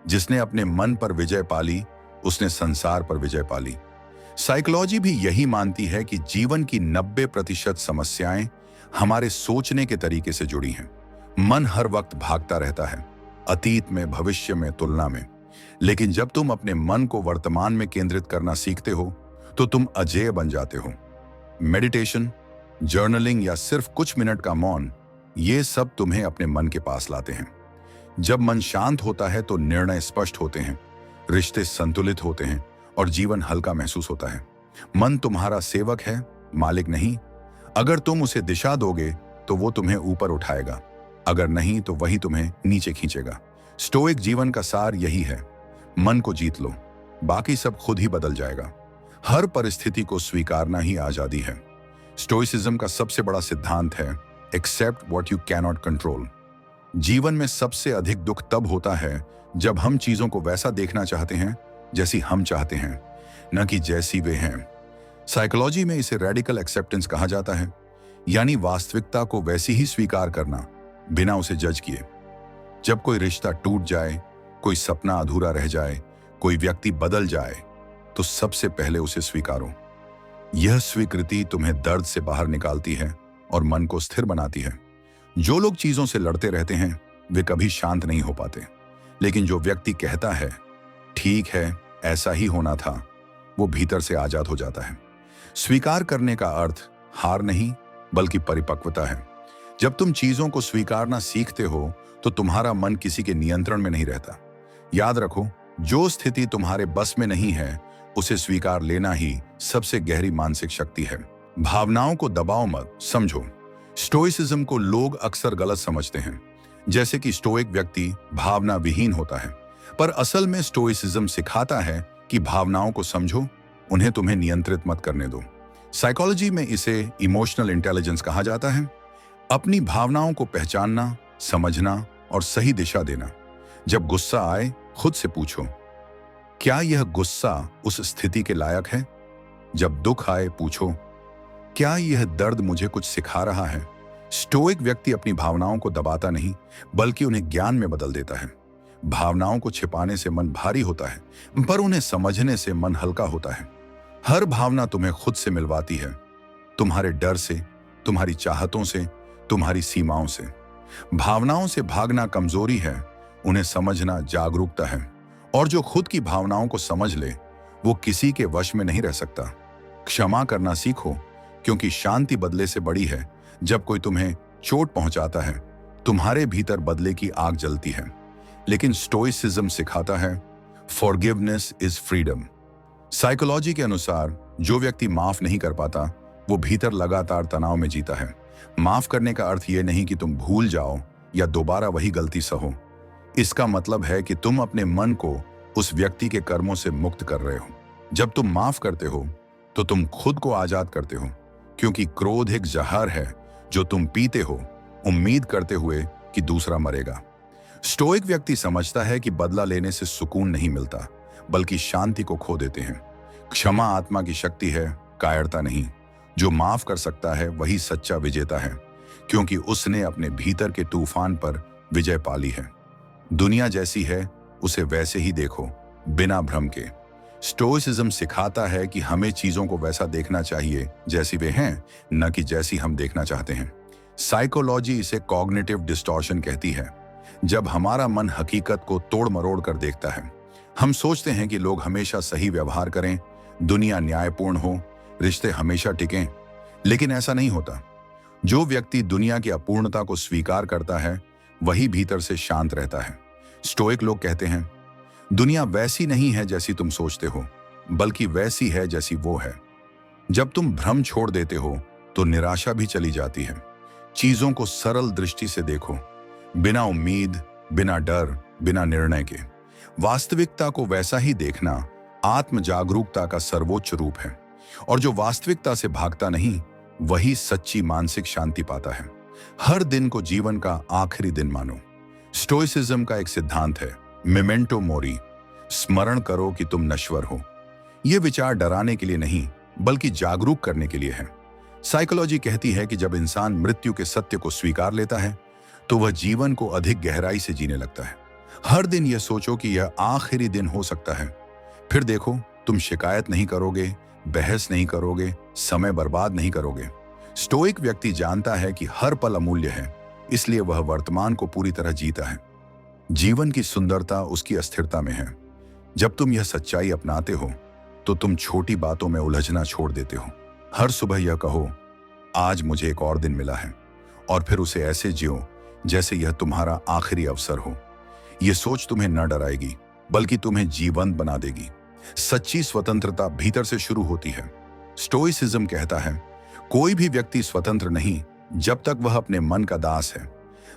जिसने अपने मन पर विजय पाली, उसने संसार पर विजय पाली। साइकोलॉजी भी यही मानती है कि जीवन की 90% समस्याएं हमारे सोचने के तरीके से जुड़ी हैं। मन हर वक्त भागता रहता है, अतीत में, भविष्य में, तुलना में। लेकिन जब तुम अपने मन को वर्तमान में केंद्रित करना सीखते हो तो तुम अजेय बन जाते हो। मेडिटेशन, जर्नलिंग या सिर्फ कुछ मिनट का मौन, ये सब तुम्हें अपने मन के पास लाते हैं। जब मन शांत होता है तो निर्णय स्पष्ट होते हैं, रिश्ते संतुलित होते हैं और जीवन हल्का महसूस होता है। मन तुम्हारा सेवक है, मालिक नहीं। अगर तुम उसे दिशा दोगे तो वो तुम्हें ऊपर उठाएगा, अगर नहीं तो वही तुम्हें नीचे खींचेगा। स्टोइक जीवन का सार यही है, मन को जीत लो, बाकी सब खुद ही बदल जाएगा। हर परिस्थिति को स्वीकारना ही आजादी है। स्टोइसिज्म का सबसे बड़ा सिद्धांत है, accept what you can not control. जीवन में सबसे अधिक दुख तब होता है जब हम चीजों को वैसा देखना चाहते हैं जैसी हम चाहते हैं, न कि जैसी वे हैं। साइकोलॉजी में इसे रेडिकल एक्सेप्टेंस कहा जाता है, यानी वास्तविकता को वैसी ही स्वीकार करना बिना उसे जज किए। जब कोई रिश्ता टूट जाए, कोई सपना अधूरा रह जाए, कोई व्यक्ति बदल जाए, तो सबसे पहले उसे स्वीकारो। यह स्वीकृति तुम्हें दर्द से बाहर निकालती है और मन को स्थिर बनाती है। जो लोग चीजों से लड़ते रहते हैं वे कभी शांत नहीं हो पाते, लेकिन जो व्यक्ति कहता है ठीक है, ऐसा ही होना था, वो भीतर से आजाद हो जाता है। स्वीकार करने का अर्थ हार नहीं बल्कि परिपक्वता है। जब तुम चीजों को स्वीकारना सीखते हो तो तुम्हारा मन किसी के नियंत्रण में नहीं रहता। याद रखो, जो स्थिति तुम्हारे बस में नहीं है उसे स्वीकार लेना ही सबसे गहरी मानसिक शक्ति है। भावनाओं को दबाओ मत, समझो। स्टोइसिज्म को लोग अक्सर गलत समझते हैं, जैसे कि स्टोइक व्यक्ति भावना विहीन होता है, पर असल में स्टोइसिज्म सिखाता है कि भावनाओं को समझो, उन्हें तुम्हें नियंत्रित मत करने दो। साइकोलॉजी में इसे इमोशनल इंटेलिजेंस कहा जाता है। अपनी भावनाओं को पहचानना, समझना और सही दिशा देना। जब गुस्सा आए, खुद से पूछो, क्या यह गुस्सा उस स्थिति के लायक है? जब दुख आए, पूछो, क्या यह दर्द मुझे कुछ सिखा रहा है? स्टोइक व्यक्ति अपनी भावनाओं को दबाता नहीं बल्कि उन्हें ज्ञान में बदल देता है। भावनाओं को छिपाने से मन भारी होता है, पर उन्हें समझने से मन हल्का होता है। हर भावना तुम्हें खुद से मिलवाती है, तुम्हारे डर से, तुम्हारी चाहतों से, तुम्हारी सीमाओं से। भावनाओं से भागना कमजोरी है, उन्हें समझना जागरूकता है। और जो खुद की भावनाओं को समझ ले, वो किसी के वश में नहीं रह सकता। क्षमा करना सीखो, क्योंकि शांति बदले से बड़ी है। जब कोई तुम्हें चोट पहुंचाता है, तुम्हारे भीतर बदले की आग जलती है। लेकिन स्टोइसिज्म सिखाता है, फॉरगिवनेस इज फ्रीडम। साइकोलॉजी के अनुसार जो व्यक्ति माफ नहीं कर पाता, वो भीतर लगातार तनाव में जीता है। माफ करने का अर्थ ये नहीं कि तुम भूल जाओ या दोबारा वही गलती सहो। इसका मतलब है कि तुम अपने मन को उस व्यक्ति के कर्मों से मुक्त कर रहे हो। जब तुम माफ करते हो तो तुम खुद को आजाद करते हो, क्योंकि क्रोध एक जहर है जो तुम पीते हो, उम्मीद करते हुए कि दूसरा मरेगा। स्टोइक व्यक्ति समझता है कि बदला लेने से सुकून नहीं मिलता, बल्कि शांति को खो देते हैं। क्षमा आत्मा की शक्ति है, कायरता नहीं। जो माफ कर सकता है वही सच्चा विजेता है, क्योंकि उसने अपने भीतर के तूफान पर विजय पाली है। दुनिया जैसी है उसे वैसे ही देखो, बिना भ्रम के। स्टोइसिज्म सिखाता है कि हमें चीजों को वैसा देखना चाहिए जैसी वे हैं, न कि जैसी हम देखना चाहते हैं। साइकोलॉजी इसे कॉग्निटिव डिस्टॉर्शन कहती है। जब हमारा मन हकीकत को तोड़ मरोड़ कर देखता है, हम सोचते हैं कि लोग हमेशा सही व्यवहार करें, दुनिया न्यायपूर्ण हो, रिश्ते हमेशा टिकें। लेकिन ऐसा नहीं होता। जो व्यक्ति दुनिया की अपूर्णता को स्वीकार करता है, वही भीतर से शांत रहता है। स्टोइक लोग कहते हैं, दुनिया वैसी नहीं है जैसी तुम सोचते हो, बल्कि वैसी है जैसी वो है। जब तुम भ्रम छोड़ देते हो तो निराशा भी चली जाती है। चीजों को सरल दृष्टि से देखो, बिना उम्मीद, बिना डर, बिना निर्णय के। वास्तविकता को वैसा ही देखना आत्म जागरूकता का सर्वोच्च रूप है। और जो वास्तविकता से भागता नहीं, वही सच्ची मानसिक शांति पाता है। हर दिन को जीवन का आखिरी दिन मानो। स्टोइसिज्म का एक सिद्धांत है, मेमेंटो मोरी, स्मरण करो कि तुम नश्वर हो। यह विचार डराने के लिए नहीं, बल्कि जागरूक करने के लिए है। साइकोलॉजी कहती है कि जब इंसान मृत्यु के सत्य को स्वीकार लेता है, तो वह जीवन को अधिक गहराई से जीने लगता है। हर दिन यह सोचो कि यह आखिरी दिन हो सकता है। फिर देखो, तुम शिकायत नहीं करोगे, बहस नहीं करोगे, समय बर्बाद नहीं करोगे। स्टोइक व्यक्ति जानता है कि हर पल अमूल्य है, इसलिए वह वर्तमान को पूरी तरह जीता है। जीवन की सुंदरता उसकी अस्थिरता में है। जब तुम यह सच्चाई अपनाते हो, तो तुम छोटी बातों में उलझना छोड़ देते हो। हर सुबह यह कहो, आज मुझे एक और दिन मिला है, और फिर उसे ऐसे जियो जैसे यह तुम्हारा आखिरी अवसर हो। यह सोच तुम्हें न डराएगी, बल्कि तुम्हें जीवंत बना देगी। सच्ची स्वतंत्रता भीतर से शुरू होती है। स्टोइसिज्म कहता है, कोई भी व्यक्ति स्वतंत्र नहीं जब तक वह अपने मन का दास है।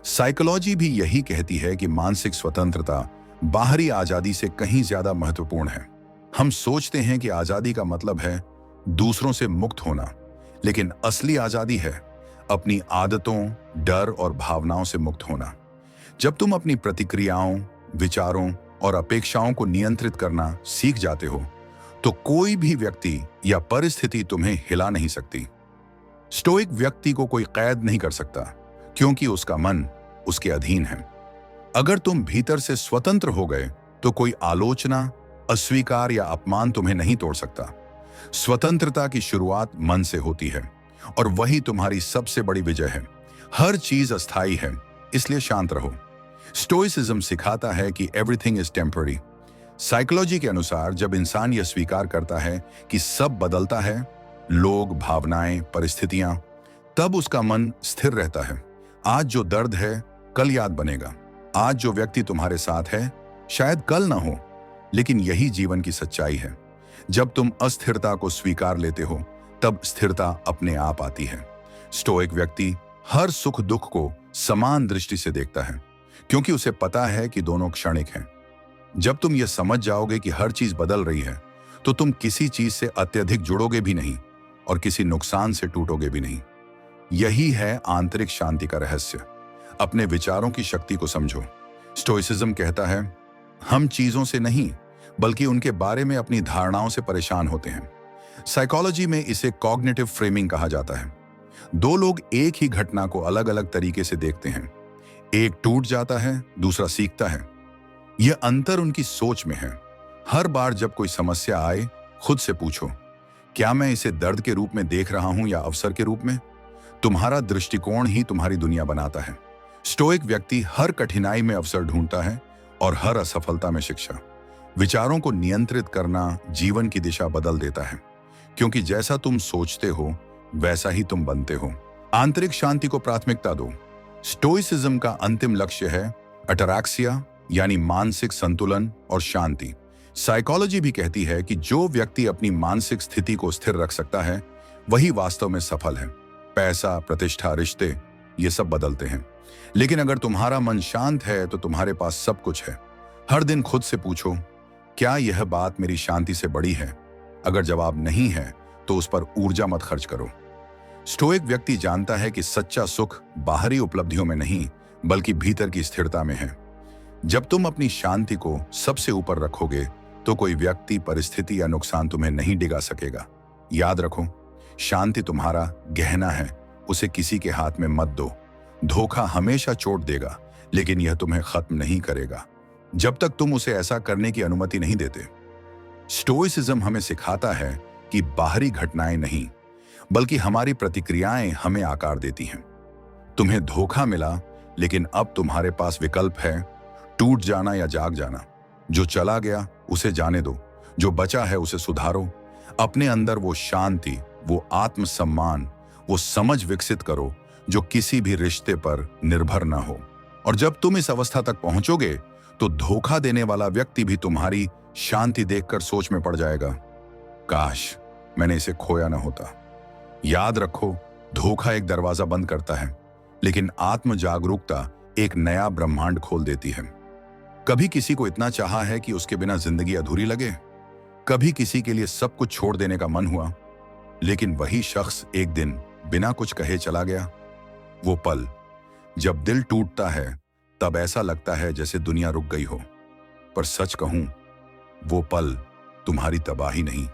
साइकोलॉजी भी यही कहती है कि मानसिक स्वतंत्रता बाहरी आजादी से कहीं ज्यादा महत्वपूर्ण है। हम सोचते हैं कि आजादी का मतलब है दूसरों से मुक्त होना, लेकिन असली आजादी है अपनी आदतों, डर और भावनाओं से मुक्त होना। जब तुम अपनी प्रतिक्रियाओं, विचारों और अपेक्षाओं को नियंत्रित करना सीख जाते हो, तो कोई भी व्यक्ति या परिस्थिति तुम्हें हिला नहीं सकती। स्टोइक व्यक्ति को कोई कैद नहीं कर सकता, क्योंकि उसका मन उसके अधीन है। अगर तुम भीतर से स्वतंत्र हो गए, तो कोई आलोचना, अस्वीकार या अपमान तुम्हें नहीं तोड़ सकता। स्वतंत्रता की शुरुआत मन से होती है, और वही तुम्हारी सबसे बड़ी विजय है। हर चीज अस्थायी है, इसलिए शांत रहो। स्टोइसिज्म सिखाता है कि एवरीथिंग इज टेम्पररी। साइकोलॉजी के अनुसार जब इंसान यह स्वीकार करता है कि सब बदलता है, लोग, भावनाएं, परिस्थितियां, तब उसका मन स्थिर रहता है। आज जो दर्द है, कल याद बनेगा। आज जो व्यक्ति तुम्हारे साथ है, शायद कल ना हो, लेकिन यही जीवन की सच्चाई है। जब तुम अस्थिरता को स्वीकार लेते हो, तब स्थिरता अपने आप आती है। स्टोइक व्यक्ति हर सुख दुख को समान दृष्टि से देखता है, क्योंकि उसे पता है कि दोनों क्षणिक हैं। जब तुम यह समझ जाओगे कि हर चीज बदल रही है, तो तुम किसी चीज से अत्यधिक जुड़ोगे भी नहीं और किसी नुकसान से टूटोगे भी नहीं। यही है आंतरिक शांति का रहस्य। अपने विचारों की शक्ति को समझो। स्टोइसिज्म कहता है, हम चीजों से नहीं, बल्कि उनके बारे में अपनी धारणाओं से परेशान होते हैं। साइकोलॉजी में इसे कॉग्निटिव फ्रेमिंग कहा जाता है। दो लोग एक ही घटना को अलग अलग तरीके से देखते हैं। एक टूट जाता है, दूसरा सीखता है। यह अंतर उनकी सोच में है। हर बार जब कोई समस्या आए, खुद से पूछो, क्या मैं इसे दर्द के रूप में देख रहा हूं या अवसर के रूप में? तुम्हारा दृष्टिकोण ही तुम्हारी दुनिया बनाता है। स्टोइक व्यक्ति हर कठिनाई में अवसर ढूंढता है और हर असफलता में शिक्षा। विचारों को नियंत्रित करना जीवन की दिशा बदल देता है, क्योंकि जैसा तुम सोचते हो, वैसा ही तुम बनते हो। आंतरिक शांति को प्राथमिकता दो। स्टोइसिज्म का अंतिम लक्ष्य है अटैरेक्सिया, यानी मानसिक संतुलन और शांति। साइकोलॉजी भी कहती है कि जो व्यक्ति अपनी मानसिक स्थिति को स्थिर रख सकता है, वही वास्तव में सफल है। पैसा, प्रतिष्ठा, रिश्ते, ये सब बदलते हैं, लेकिन अगर तुम्हारा मन शांत है, तो तुम्हारे पास सब कुछ है। हर दिन खुद से पूछो, क्या यह बात मेरी शांति से बड़ी है? अगर जवाब नहीं है, तो उस पर ऊर्जा मत खर्च करो। स्टोइक व्यक्ति जानता है कि सच्चा सुख बाहरी उपलब्धियों में नहीं, बल्कि भीतर की स्थिरता में है। जब तुम अपनी शांति को सबसे ऊपर रखोगे, तो कोई व्यक्ति, परिस्थिति या नुकसान तुम्हें नहीं डिगा सकेगा। याद रखो, शांति तुम्हारा गहना है, उसे किसी के हाथ में मत दो। धोखा हमेशा चोट देगा, लेकिन यह तुम्हें खत्म नहीं करेगा जब तक तुम उसे ऐसा करने की अनुमति नहीं देते। स्टोइसिज्म हमें सिखाता है कि बाहरी घटनाएं नहीं, बल्कि हमारी प्रतिक्रियाएं हमें आकार देती हैं। तुम्हें धोखा मिला, लेकिन अब तुम्हारे पास विकल्प है, टूट जाना या जाग जाना। जो चला गया उसे जाने दो, जो बचा है उसे सुधारो। अपने अंदर वो शांति, वो आत्मसम्मान, वो समझ विकसित करो जो किसी भी रिश्ते पर निर्भर ना हो। और जब तुम इस अवस्था तक पहुंचोगे तो धोखा देने वाला व्यक्ति भी तुम्हारी शांति देखकर सोच में पड़ जाएगा, काश मैंने इसे खोया ना होता। याद रखो, धोखा एक दरवाजा बंद करता है, लेकिन आत्म जागरूकता एक नया ब्रह्मांड खोल देती है। कभी किसी को इतना चाहा है कि उसके बिना जिंदगी अधूरी लगे? कभी किसी के लिए सब कुछ छोड़ देने का मन हुआ, लेकिन वही शख्स एक दिन बिना कुछ कहे चला गया? वो पल जब दिल टूटता है तब ऐसा लगता है जैसे दुनिया रुक गई हो, पर सच कहूं, वो पल तुम्हारी तबाही नहीं,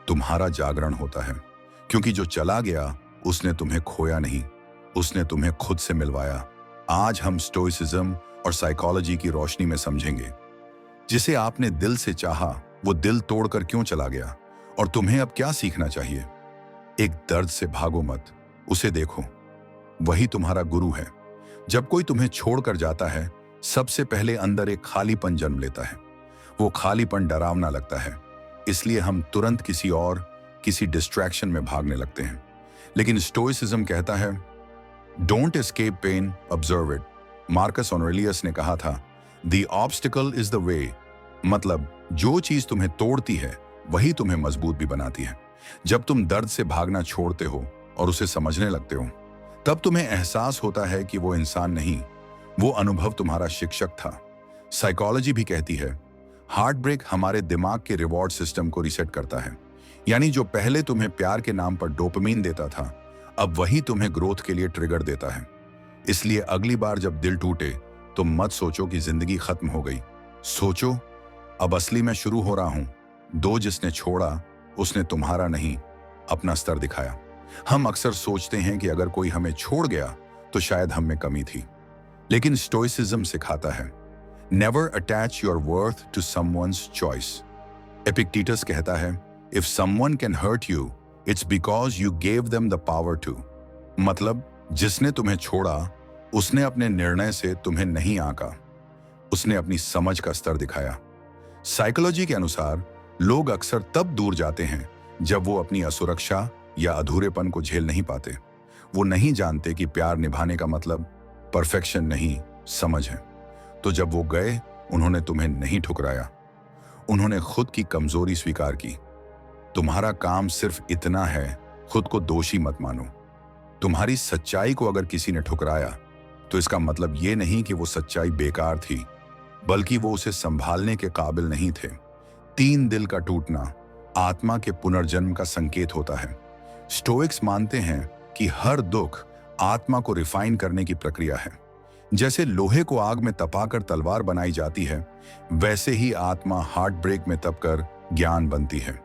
तुम्हारा जागरण होता है। क्योंकि जो चला गया उसने तुम्हें खोया नहीं, उसने तुम्हें खुद से मिलवाया। आज हम स्टोइसिज्म और साइकोलॉजी की रोशनी में समझेंगे। जिसे आपने दिल से चाहा वो दिल तोड़कर क्यों चला गया, और तुम्हें अब क्या सीखना चाहिए। एक दर्द से भागो मत, उसे देखो, वही तुम्हारा गुरु है। जब कोई तुम्हें छोड़कर जाता है, सबसे पहले अंदर एक खालीपन जन्म लेता है। वो खालीपन डरावना लगता है, इसलिए हम तुरंत किसी डिस्ट्रैक्शन में भागने लगते हैं। लेकिन स्टोइसिज्म कहता है, don't escape pain, observe it. Marcus Aurelius ने कहा था, the obstacle is the way. मतलब जो चीज तुम्हें तोड़ती है वही तुम्हें मजबूत भी बनाती है। जब तुम दर्द से भागना छोड़ते हो और उसे समझने लगते हो, तब तुम्हें एहसास होता है कि वो इंसान नहीं, वो अनुभव तुम्हारा शिक्षक था। साइकोलॉजी भी कहती है, हार्ट ब्रेक हमारे दिमाग के रिवॉर्ड सिस्टम को रीसेट करता है। यानी जो पहले तुम्हें प्यार के नाम पर डोपामिन देता था, अब वही तुम्हें ग्रोथ के लिए ट्रिगर देता है। इसलिए अगली बार जब दिल टूटे तो मत सोचो कि जिंदगी खत्म हो गई, सोचो अब असली मैं शुरू हो रहा हूं। दो जिसने छोड़ा उसने तुम्हारा नहीं, अपना स्तर दिखाया। हम अक्सर सोचते हैं कि अगर कोई हमें छोड़ गया तो शायद हम में कमी थी, लेकिन स्टोइसिज्म सिखाता है, never attach your worth to someone's choice. Epictetus कहता है, if someone can hurt you, it's because you gave them the power to. मतलब जिसने तुम्हें छोड़ा उसने अपने निर्णय से तुम्हें नहीं आंका, उसने अपनी समझ का स्तर दिखाया। साइकोलॉजी के अनुसार लोग अक्सर तब दूर जाते हैं जब वो अपनी असुरक्षा या अधूरेपन को झेल नहीं पाते। वो नहीं जानते कि प्यार निभाने का मतलब परफेक्शन नहीं, समझ है। तो जब वो गए, उन्होंने तुम्हें नहीं ठुकराया, उन्होंने खुद की कमजोरी स्वीकार की। तुम्हारा काम सिर्फ इतना है, खुद को दोषी मत मानो। तुम्हारी सच्चाई को अगर किसी ने ठुकराया तो इसका मतलब ये नहीं कि वो सच्चाई बेकार थी, बल्कि वो उसे संभालने के काबिल नहीं थे। तीन दिल का टूटना आत्मा के पुनर्जन्म का संकेत होता है। स्टोइक्स मानते हैं कि हर दुख आत्मा को रिफाइन करने की प्रक्रिया है। जैसे लोहे को आग में तपाकर तलवार बनाई जाती है, वैसे ही आत्मा हार्ट ब्रेक में तपकर ज्ञान बनती है।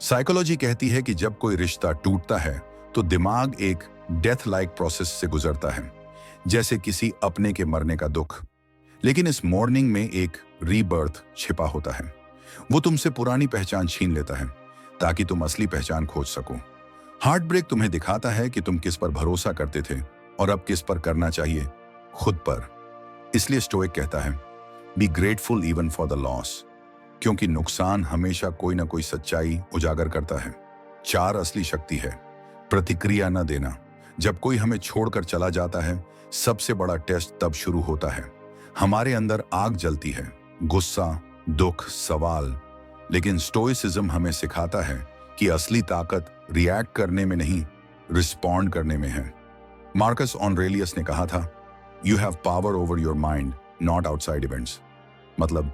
साइकोलॉजी कहती है कि जब कोई रिश्ता टूटता है तो दिमाग एक डेथ लाइक प्रोसेस से गुजरता है, जैसे किसी अपने के मरने का दुख। लेकिन इस मॉर्निंग में एक रीबर्थ छिपा होता है। वो तुमसे पुरानी पहचान छीन लेता है ताकि तुम असली पहचान खोज सको। हार्ट ब्रेक तुम्हें दिखाता है कि तुम किस पर भरोसा करते थे और अब किस पर करना चाहिए, खुद पर। इसलिए स्टोइक कहता है, be grateful even for the loss, क्योंकि नुकसान हमेशा कोई ना कोई सच्चाई उजागर करता है। 4 असली शक्ति है। प्रतिक्रिया न देना। जब कोई हमें छोड़कर चला जाता है, सबसे बड़ा टेस्ट तब शुरू होता है। हमारे अंदर आग जलती है, गुस्सा, दुख, सवाल। लेकिन स्टोइसिज्म हमें सिखाता है कि असली ताकत रिएक्ट करने में नहीं, रिस्पॉन्ड करने में है। मार्कस ऑरेलियस ने कहा था, you have power over your mind, not outside events. मतलब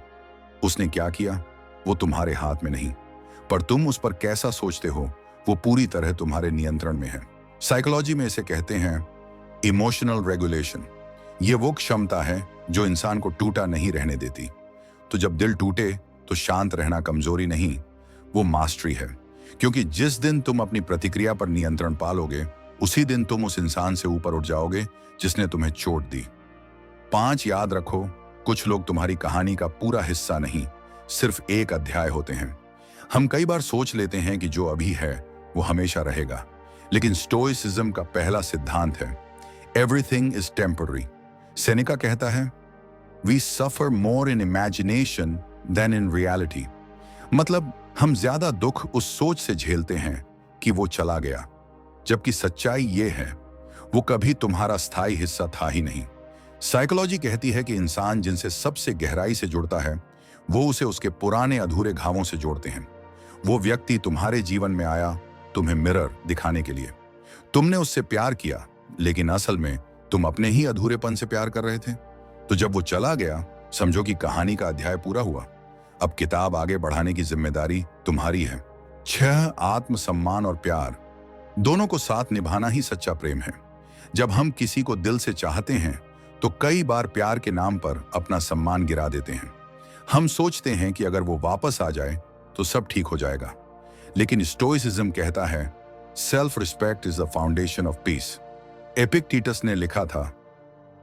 उसने क्या किया वो तुम्हारे हाथ में नहीं, पर तुम उस पर कैसा सोचते हो वो पूरी तरह तुम्हारे नियंत्रण में है। साइकोलॉजी में इसे कहते हैं इमोशनल रेगुलेशन। ये वो क्षमता है जो इंसान को टूटा नहीं रहने देती। तो जब दिल टूटे तो शांत रहना कमजोरी नहीं, वो मास्टरी है। क्योंकि जिस दिन तुम अपनी प्रतिक्रिया पर नियंत्रण पालोगे, उसी दिन तुम उस इंसान से ऊपर उठ जाओगे जिसने तुम्हें चोट दी। 5 याद रखो, कुछ लोग तुम्हारी कहानी का पूरा हिस्सा नहीं, सिर्फ एक अध्याय होते हैं। हम कई बार सोच लेते हैं कि जो अभी है वो हमेशा रहेगा, लेकिन स्टोइसिज्म का पहला सिद्धांत है एवरीथिंग इज टेम्पररी। सेनेका कहता है we suffer more in imagination than in reality. मतलब हम ज्यादा दुख उस सोच से झेलते हैं कि वो चला गया, जबकि सच्चाई ये है वो कभी तुम्हारा स्थायी हिस्सा था ही नहीं। साइकोलॉजी कहती है कि इंसान जिनसे सबसे गहराई से जुड़ता है वो उसे उसके पुराने अधूरे घावों से जोड़ते हैं। वो व्यक्ति तुम्हारे जीवन में आया तुम्हें मिरर दिखाने के लिए। तुमने उससे प्यार किया, लेकिन असल में तुम अपने ही अधूरेपन से प्यार कर रहे थे। तो जब वो चला गया, समझो कि कहानी का अध्याय पूरा हुआ। अब किताब आगे बढ़ाने की जिम्मेदारी तुम्हारी है। 6 आत्मसम्मान और प्यार दोनों को साथ निभाना ही सच्चा प्रेम है। जब हम किसी को दिल से चाहते हैं तो कई बार प्यार के नाम पर अपना सम्मान गिरा देते हैं। हम सोचते हैं कि अगर वो वापस आ जाए तो सब ठीक हो जाएगा, लेकिन स्टोइसिज्म कहता है self respect is the foundation of peace. Epictetus ने लिखा था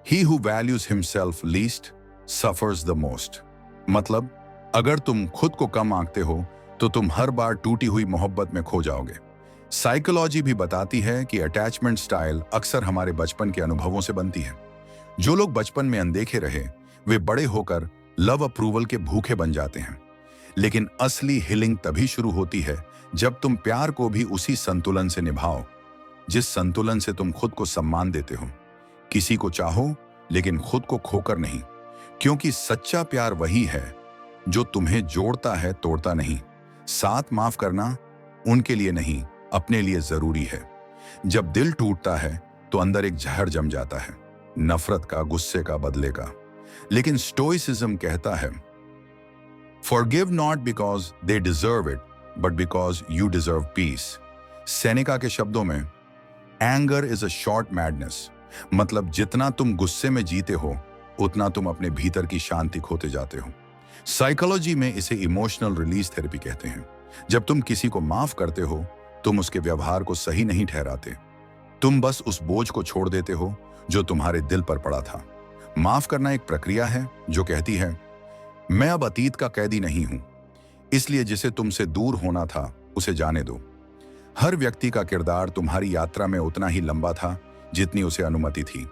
he who values himself least suffers the most. मतलब अगर तुम खुद को कम आंकते हो तो तुम हर बार टूटी हुई मोहब्बत में खो जाओगे। साइकोलॉजी भी बताती है कि अटैचमेंट स्टाइल अक्सर हमारे बचपन के अनुभवों से बनती है। जो लोग बचपन में अनदेखे रहे वे बड़े होकर लव अप्रूवल के भूखे बन जाते हैं। लेकिन असली हीलिंग तभी शुरू होती है जब तुम प्यार को भी उसी संतुलन से निभाओ जिस संतुलन से तुम खुद को सम्मान देते हो। किसी को चाहो लेकिन खुद को खोकर नहीं, क्योंकि सच्चा प्यार वही है जो तुम्हें जोड़ता है, तोड़ता नहीं। साथ माफ करना उनके लिए नहीं, अपने लिए जरूरी है। जब दिल टूटता है तो अंदर एक जहर जम जाता है, नफरत का, गुस्से का, बदले का। लेकिन स्टोइसिज्म कहता है forgive not because they deserve it but because you deserve peace. Seneca के शब्दों में anger is a short madness. मतलब जितना तुम गुस्से में जीते हो उतना तुम अपने भीतर की शांति खोते जाते हो। साइकोलॉजी में इसे इमोशनल रिलीज थेरेपी कहते हैं। जब तुम किसी को माफ करते हो तुम उसके व्यवहार को सही नहीं ठहराते, तुम बस उस बोझ को छोड़ देते हो जो तुम्हारे दिल पर पड़ा था। माफ करना एक प्रक्रिया है जो कहती है मैं अब अतीत का कैदी नहीं हूं, इसलिए जिसे तुमसे दूर होना था उसे जाने दो। हर व्यक्ति का किरदार तुम्हारी यात्रा में उतना ही लंबा था जितनी उसे अनुमति थी।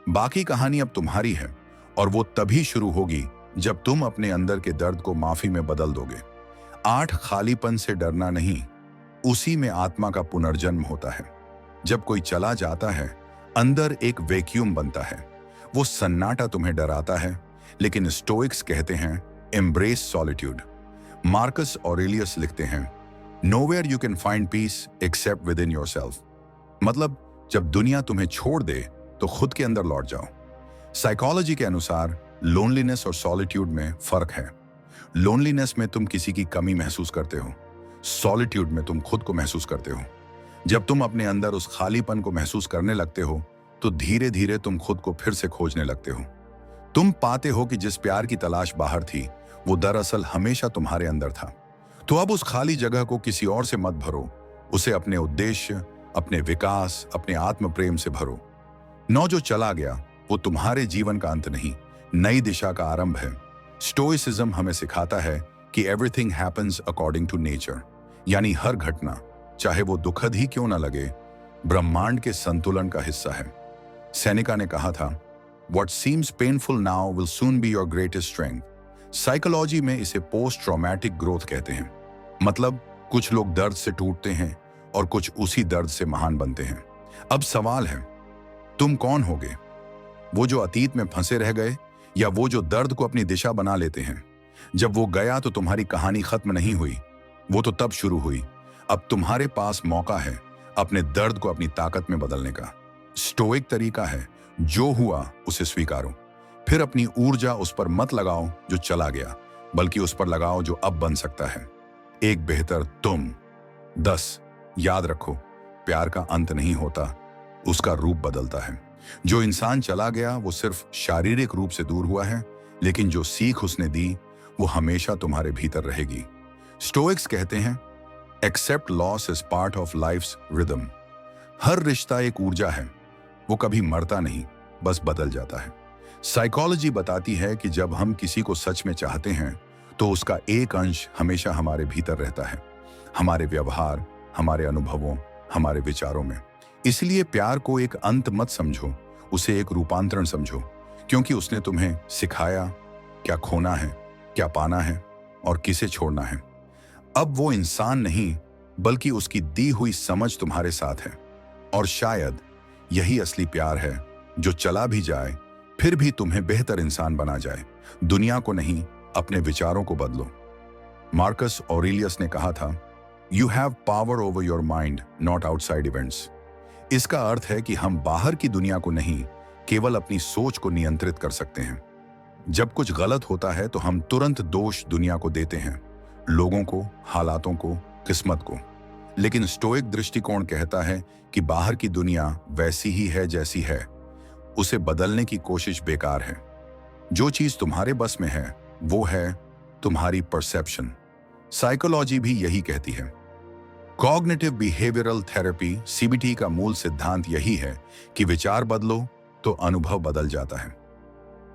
बाकी कहानी अब तुम्हारी है और वो तभी शुरू होगी जब तुम अपने अंदर के दर्द को माफी में बदल दोगे। 8 खालीपन से डरना नहीं, उसी में आत्मा का पुनर्जन्म होता है। जब कोई चला जाता है अंदर एक वैक्यूम बनता है। वो सन्नाटा तुम्हें डराता है, लेकिन स्टोइक्स कहते हैं एम्ब्रेस सॉलिट्यूड। मार्कस ऑरेलियस लिखते हैं nowhere you can find peace except within yourself. मतलब जब दुनिया तुम्हें छोड़ दे तो खुद के अंदर लौट जाओ। साइकोलॉजी के अनुसार लोनलीनेस और सॉलिट्यूड में फर्क है। लोनलीनेस में तुम किसी की कमी महसूस करते हो, सॉलिट्यूड में तुम खुद को महसूस करते हो। जब तुम अपने अंदर उस खालीपन को महसूस करने लगते हो तो धीरे धीरे तुम खुद को फिर से खोजने लगते हो। तुम पाते हो कि जिस प्यार की तलाश बाहर थी वो दरअसल हमेशा तुम्हारे अंदर था। तो अब उस खाली जगह को किसी और से मत भरो, उसे अपने उद्देश्य, अपने विकास, अपने आत्म प्रेम से भरो। नौ जो चला गया वो तुम्हारे जीवन का अंत नहीं, नई दिशा का आरंभ है। स्टोइसिज्म हमें सिखाता है कि everything happens according to nature, यानी हर घटना चाहे वो दुखद ही क्यों ना लगे ब्रह्मांड के संतुलन का हिस्सा है। सेनेका ने कहा था What seems painful now will soon be your greatest strength। Psychology में इसे पोस्ट ट्रॉमेटिक ग्रोथ कहते हैं। मतलब कुछ लोग दर्द से टूटते हैं और कुछ उसी दर्द से महान बनते हैं। अब सवाल है तुम कौन होगे, वो जो अतीत में फंसे रह गए या वो जो दर्द को अपनी दिशा बना लेते हैं। जब वो गया तो तुम्हारी कहानी खत्म नहीं हुई, वो तो तब शुरू हुई। अब तुम्हारे पास मौका है अपने दर्द को अपनी ताकत में बदलने का। स्टोइक तरीका है जो हुआ उसे स्वीकारो, फिर अपनी ऊर्जा उस पर मत लगाओ जो चला गया, बल्कि उस पर लगाओ जो अब बन सकता है। एक बेहतर तुम। 10 याद रखो प्यार का अंत नहीं होता, उसका रूप बदलता है। जो इंसान चला गया वो सिर्फ शारीरिक रूप से दूर हुआ है, लेकिन जो सीख उसने दी वो हमेशा तुम्हारे भीतर रहेगी। स्टोइक्स कहते हैं accept loss is part of life's rhythm. हर रिश्ता एक ऊर्जा है, वो कभी मरता नहीं, बस बदल जाता है। साइकोलॉजी बताती है कि जब हम किसी को सच में चाहते हैं तो उसका एक अंश हमेशा हमारे भीतर रहता है, हमारे व्यवहार, हमारे अनुभवों, हमारे विचारों में। इसलिए प्यार को एक अंत मत समझो, उसे एक रूपांतरण समझो, क्योंकि उसने तुम्हें सिखाया क्या खोना है, क्या पाना है और किसे छोड़ना है। अब वो इंसान नहीं बल्कि उसकी दी हुई समझ तुम्हारे साथ है, और शायद यही असली प्यार है जो चला भी जाए फिर भी तुम्हें बेहतर इंसान बना जाए। दुनिया को नहीं, अपने विचारों को बदलो। मार्कस ऑरेलियस ने कहा था, you have power over your mind, not outside events. इसका अर्थ है कि हम बाहर की दुनिया को नहीं, केवल अपनी सोच को नियंत्रित कर सकते हैं। जब कुछ गलत होता है तो हम तुरंत दोष दुनिया को देते हैं, लोगों को, हालातों को, किस्मत को। लेकिन स्टोइक दृष्टिकोण कहता है कि बाहर की दुनिया वैसी ही है जैसी है, उसे बदलने की कोशिश बेकार है। जो चीज तुम्हारे बस में है वो है तुम्हारी परसेप्शन। साइकोलॉजी भी यही कहती है। कॉग्निटिव बिहेवियरल थेरेपी सीबीटी का मूल सिद्धांत यही है कि विचार बदलो तो अनुभव बदल जाता है।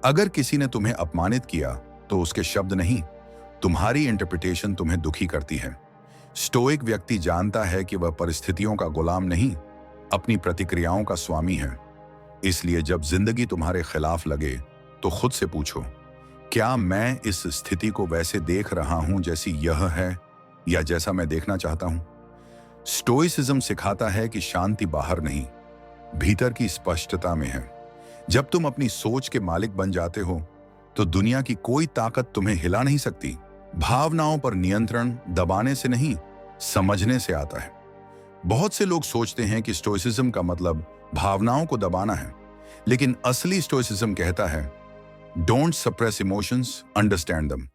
अगर किसी ने तुम्हें अपमानित किया तो उसके शब्द नहीं, तुम्हारी इंटरप्रिटेशन तुम्हें दुखी करती है। स्टोइक व्यक्ति जानता है कि वह परिस्थितियों का गुलाम नहीं, अपनी प्रतिक्रियाओं का स्वामी है। इसलिए जब जिंदगी तुम्हारे खिलाफ लगे तो खुद से पूछो, क्या मैं इस स्थिति को वैसे देख रहा हूं जैसी यह है या जैसा मैं देखना चाहता हूं। स्टोइसिज्म सिखाता है कि शांति बाहर नहीं, भीतर की स्पष्टता में है। जब तुम अपनी सोच के मालिक बन जाते हो तो दुनिया की कोई ताकत तुम्हें हिला नहीं सकती। भावनाओं पर नियंत्रण दबाने से नहीं, समझने से आता है। बहुत से लोग सोचते हैं कि स्टोइसिज्म का मतलब भावनाओं को दबाना है, लेकिन असली स्टोइसिज्म कहता है, don't suppress emotions, understand them.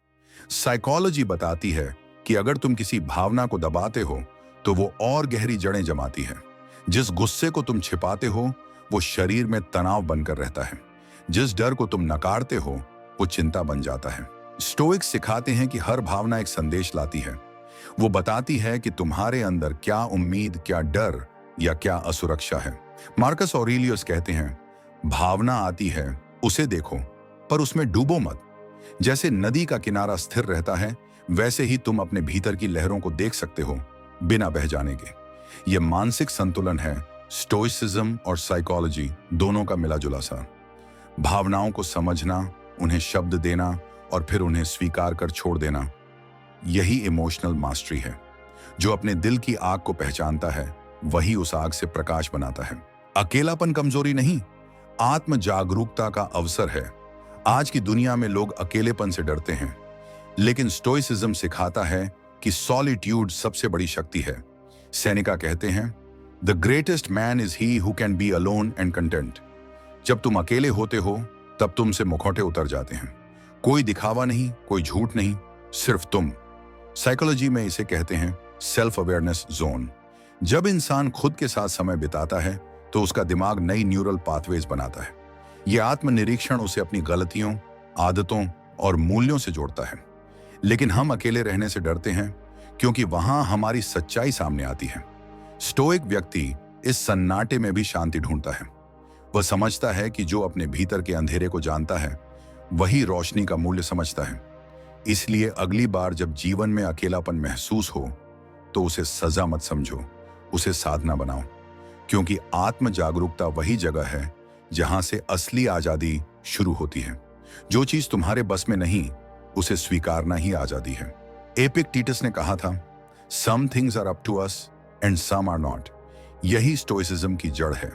Psychology बताती है कि अगर तुम किसी भावना को दबाते हो तो वो और गहरी जड़ें जमाती है। जिस गुस्से को तुम छिपाते हो वो शरीर में तनाव बनकर रहता है। जिस डर को तुम नकारते हो वो चिंता बन जाता है। स्टोइक्स सिखाते हैं कि हर भावना एक संदेश लाती है। वो बताती है कि तुम्हारे अंदर क्या उम्मीद, क्या डर या क्या असुरक्षा है। मार्कस ऑरेलियस कहते हैं, भावना आती है उसे देखो पर उसमें डूबो मत। जैसे नदी का किनारा स्थिर रहता है वैसे ही तुम अपने भीतर की लहरों को देख सकते हो बिना बह जाने के। यह मानसिक संतुलन है, स्टोइसिज्म और साइकोलॉजी दोनों का मिला जुला सा। भावनाओं को समझना, उन्हें शब्द देना और फिर उन्हें स्वीकार कर छोड़ देना, यही इमोशनल मास्टरी है। जो अपने दिल की आग को पहचानता है वही उस आग से प्रकाश बनाता है। अकेलापन कमजोरी नहीं, आत्म जागरूकता का अवसर है। आज की दुनिया में लोग अकेलेपन से डरते हैं, लेकिन स्टोइसिज्म सिखाता है कि सॉलिट्यूड सबसे बड़ी शक्ति है। सेनेका कहते हैं, the greatest man is he who can be alone and content. जब तुम अकेले होते हो तब तुमसे मुखौटे उतर जाते हैं। कोई दिखावा नहीं, कोई झूठ नहीं, सिर्फ तुम। साइकोलॉजी में इसे कहते हैं सेल्फ अवेयरनेस जोन। जब इंसान खुद के साथ समय बिताता है तो उसका दिमाग नई न्यूरल पाथवेज बनाता है। यह आत्मनिरीक्षण उसे अपनी गलतियों, आदतों और मूल्यों से जोड़ता है। लेकिन हम अकेले रहने से डरते हैं क्योंकि वहां हमारी सच्चाई सामने आती है। स्टोइक व्यक्ति इस सन्नाटे में भी शांति ढूंढता है। वह समझता है कि जो अपने भीतर के अंधेरे को जानता है वही रोशनी का मूल्य समझता है। इसलिए अगली बार जब जीवन में अकेलापन महसूस हो तो उसे सजा मत समझो, उसे साधना बनाओ, क्योंकि आत्म जागरूकता वही जगह है जहां से असली आजादी शुरू होती है। जो चीज तुम्हारे बस में नहीं उसे स्वीकारना ही आजादी है। एपिक्टेटस ने कहा था, some things are up to us and some are not. यही स्टोइसिज्म की जड़ है।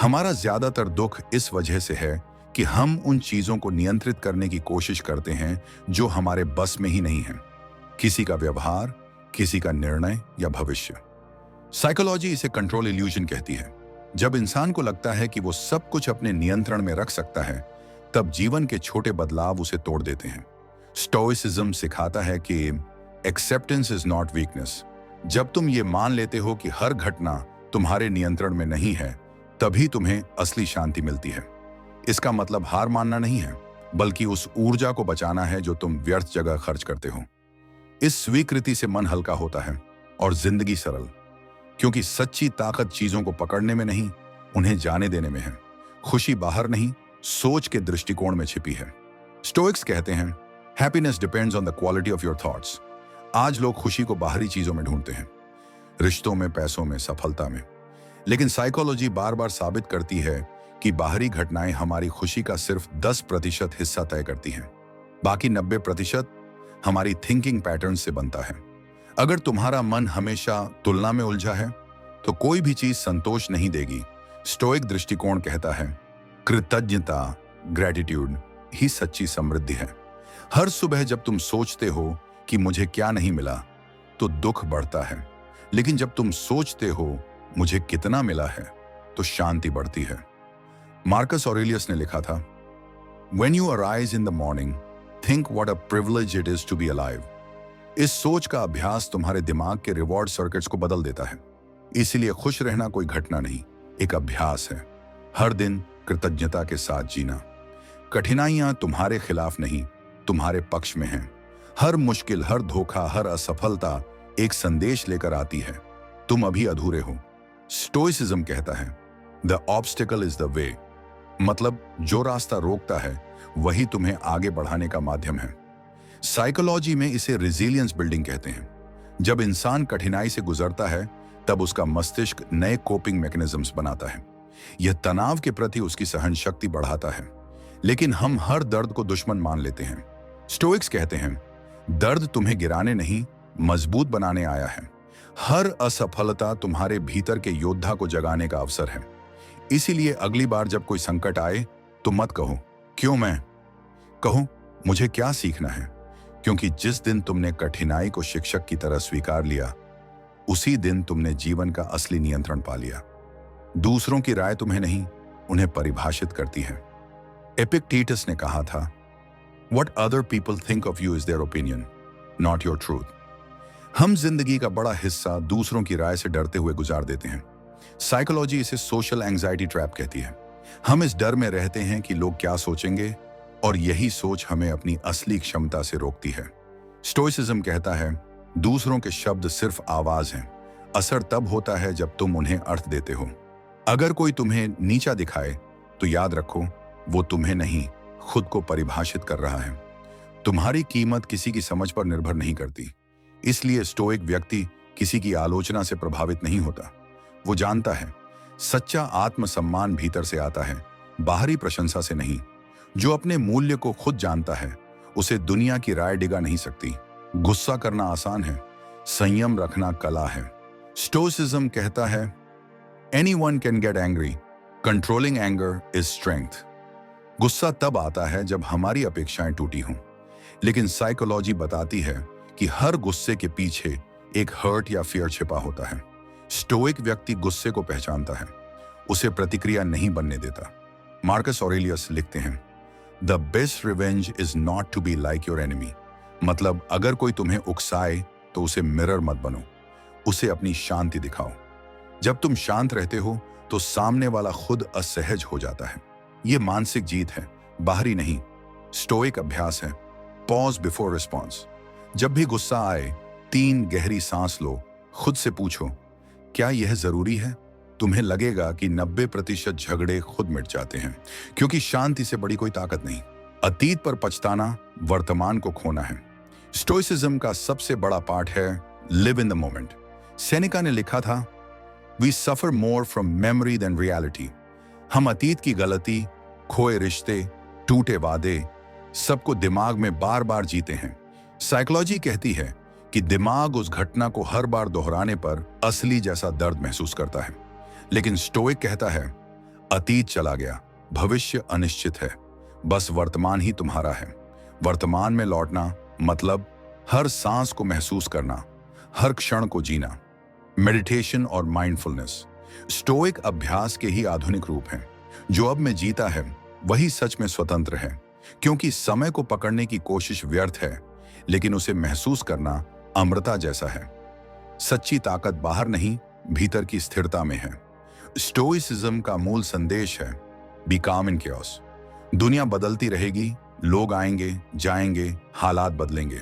हमारा ज्यादातर दुख इस वजह से है कि हम उन चीजों को नियंत्रित करने की कोशिश करते हैं जो हमारे बस में ही नहीं है। किसी का व्यवहार, किसी का निर्णय या भविष्य। साइकोलॉजी इसे कंट्रोल इल्यूजन कहती है। जब इंसान को लगता है कि वो सब कुछ अपने नियंत्रण में रख सकता है तब जीवन के छोटे बदलाव उसे तोड़ देते हैं। स्टोइसिज्म सिखाता है कि एक्सेप्टेंस इज नॉट वीकनेस। जब तुम ये मान लेते हो कि हर घटना तुम्हारे नियंत्रण में नहीं है तभी तुम्हें असली शांति मिलती है। इसका मतलब हार मानना नहीं है, बल्कि उस ऊर्जा को बचाना है जो तुम व्यर्थ जगह खर्च करते हो। इस स्वीकृति से मन हल्का होता है और जिंदगी सरल, क्योंकि सच्ची ताकत चीजों को पकड़ने में नहीं, उन्हें जाने देने में है। खुशी बाहर नहीं, सोच के दृष्टिकोण में छिपी है। स्टोइक्स कहते हैं, happiness depends on the quality of your thoughts. आज लोग खुशी को बाहरी चीजों में ढूंढते हैं, रिश्तों में, पैसों में, सफलता में। लेकिन साइकोलॉजी बार बार साबित करती है कि बाहरी घटनाएं हमारी खुशी का सिर्फ 10% हिस्सा तय करती हैं। बाकी 90% हमारी थिंकिंग पैटर्न से बनता है। अगर तुम्हारा मन हमेशा तुलना में उलझा है तो कोई भी चीज संतोष नहीं देगी। स्टोइक दृष्टिकोण कहता है, कृतज्ञता, ग्रेटिट्यूड ही सच्ची समृद्धि है। हर सुबह जब तुम सोचते हो कि मुझे क्या नहीं मिला तो दुख बढ़ता है, लेकिन जब तुम सोचते हो मुझे कितना मिला है तो शांति बढ़ती है। मार्कस ऑरेलियस ने लिखा था, When you arise in the morning, think what a privilege it is to be alive. इस सोच का अभ्यास तुम्हारे दिमाग के रिवॉर्ड सर्किट्स को बदल देता है। इसीलिए खुश रहना कोई घटना नहीं, एक अभ्यास है। हर दिन कृतज्ञता के साथ जीना। कठिनाइयां तुम्हारे खिलाफ नहीं, तुम्हारे पक्ष में हैं। हर मुश्किल, हर धोखा, हर असफलता एक संदेश लेकर आती है, तुम अभी अधूरे हो। स्टोइसिज्म कहता है, the obstacle is the way, मतलब जो रास्ता रोकता है वही तुम्हें आगे बढ़ाने का माध्यम है। साइकोलॉजी में इसे रिजिलियंस बिल्डिंग कहते हैं। जब इंसान कठिनाई से गुजरता है तब उसका मस्तिष्क नए कोपिंग मैकेनिज्म्स बनाता है। यह तनाव के प्रति उसकी सहन शक्ति बढ़ाता है। लेकिन हम हर दर्द को दुश्मन मान लेते हैं। स्टोइक्स कहते हैं, दर्द तुम्हें गिराने नहीं, मजबूत बनाने आया है। हर असफलता तुम्हारे भीतर के योद्धा को जगाने का अवसर है। इसीलिए अगली बार जब कोई संकट आए तो मत कहो क्यों मैं, कहो मुझे क्या सीखना है। क्योंकि जिस दिन तुमने कठिनाई को शिक्षक की तरह स्वीकार लिया, उसी दिन तुमने जीवन का असली नियंत्रण पा लिया। दूसरों की राय तुम्हें नहीं, उन्हें परिभाषित करती है। एपिक्टेटस ने कहा था, What other people think of you is their opinion, not your truth. हम जिंदगी का बड़ा हिस्सा दूसरों की राय से डरते हुए गुजार देते हैं। साइकोलॉजी इसे सोशल एंजाइटी ट्रैप कहती है। हम इस डर में रहते हैं कि लोग क्या सोचेंगे, और यही सोच हमें अपनी असली क्षमता से रोकती है। स्टोइसिज्म कहता है, दूसरों के शब्द सिर्फ आवाज हैं, असर तब होता है जब तुम उन्हें अर्थ देते हो। अगर कोई तुम्हें नीचा दिखाए तो याद रखो, वो तुम्हें नहीं, खुद को परिभाषित कर रहा है। तुम्हारी कीमत किसी की समझ पर निर्भर नहीं करती। इसलिए स्टोइक व्यक्ति किसी की आलोचना से प्रभावित नहीं होता। वो जानता है, सच्चा आत्मसम्मान भीतर से आता है, बाहरी प्रशंसा से नहीं। जो अपने मूल्य को खुद जानता है, उसे दुनिया की राय डिगा नहीं सकती। गुस्सा करना आसान है, संयम रखना कला है। स्टोइसिज्म कहता है, anyone can get angry, controlling anger is strength. गुस्सा तब आता है जब हमारी अपेक्षाएं टूटी हों, लेकिन साइकोलॉजी बताती है कि हर गुस्से के पीछे एक हर्ट या फियर छिपा होता है। स्टोइक व्यक्ति गुस्से को पहचानता है, उसे प्रतिक्रिया नहीं बनने देता। मार्कस ऑरेलियस लिखते हैं, the best revenge is not to be like your enemy. मतलब अगर कोई तुम्हें उकसाए तो उसे मिरर मत बनो, उसे अपनी शांति दिखाओ। जब तुम शांत रहते हो तो सामने वाला खुद असहज हो जाता है। यह मानसिक जीत है, बाहरी नहीं। स्टोइक अभ्यास है, पॉज बिफोर रिस्पॉन्स। जब भी गुस्सा आए 3 गहरी सांस लो, खुद से पूछो, क्या यह जरूरी है? तुम्हें लगेगा कि 90% झगड़े खुद मिट जाते हैं, क्योंकि शांति से बड़ी कोई ताकत नहीं। अतीत पर पछताना वर्तमान को खोना है। स्टोइसिज्म का सबसे बड़ा पाठ है live in the moment. Seneca ने लिखा था, we suffer more from memory than reality. हम अतीत की गलती, खोए रिश्ते, टूटे वादे, सबको दिमाग में बार बार जीते हैं। साइकोलॉजी कहती है कि दिमाग उस घटना को हर बार दोहराने पर असली जैसा दर्द महसूस करता है। लेकिन स्टोइक कहता है, अतीत चला गया, भविष्य अनिश्चित है, बस वर्तमान ही तुम्हारा है। वर्तमान में लौटना मतलब हर सांस को महसूस करना, हर क्षण को जीना। मेडिटेशन और माइंडफुलनेस स्टोइक अभ्यास के ही आधुनिक रूप हैं। जो अब में जीता है वही सच में स्वतंत्र है, क्योंकि समय को पकड़ने की कोशिश व्यर्थ है, लेकिन उसे महसूस करना अमृता जैसा है। सच्ची ताकत बाहर नहीं, भीतर की स्थिरता में है। स्टोइसिज्म का मूल संदेश है, बी काम इन chaos। दुनिया बदलती रहेगी, लोग आएंगे जाएंगे, हालात बदलेंगे,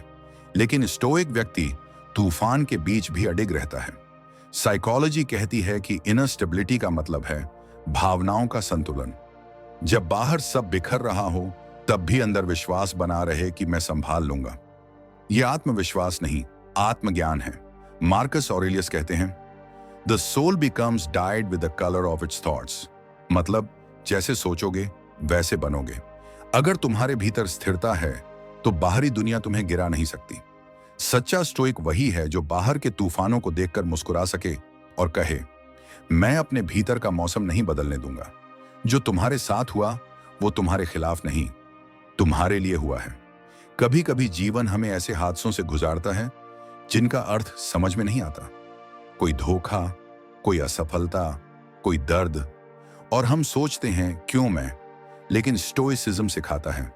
लेकिन स्टोइक व्यक्ति तूफान के बीच भी अडिग रहता है। साइकोलॉजी कहती है कि इनर स्टेबिलिटी का मतलब है भावनाओं का संतुलन। जब बाहर सब बिखर रहा हो तब भी अंदर विश्वास बना रहे कि मैं संभाल लूंगा। यह आत्मविश्वास नहीं, आत्मज्ञान है। मार्कस ऑरेलियस कहते हैं, the soul becomes dyed with the colour of its thoughts. मतलब जैसे सोचोगे वैसे बनोगे। अगर तुम्हारे भीतर स्थिरता है तो बाहरी दुनिया तुम्हें गिरा नहीं सकती। सच्चा स्टोइक वही है जो बाहर के तूफानों को देखकर मुस्कुरा सके और कहे, मैं अपने भीतर का मौसम नहीं बदलने दूंगा। जो तुम्हारे साथ हुआ वो तुम्हारे खिलाफ नहीं, तुम्हारे लिए हुआ है। कभी कभी जीवन हमें ऐसे हादसों से गुजारता है जिनका अर्थ समझ में नहीं आता। कोई धोखा, कोई असफलता, कोई दर्द, और हम सोचते हैं क्यों मैं। लेकिन स्टोइसिज्म सिखाता है,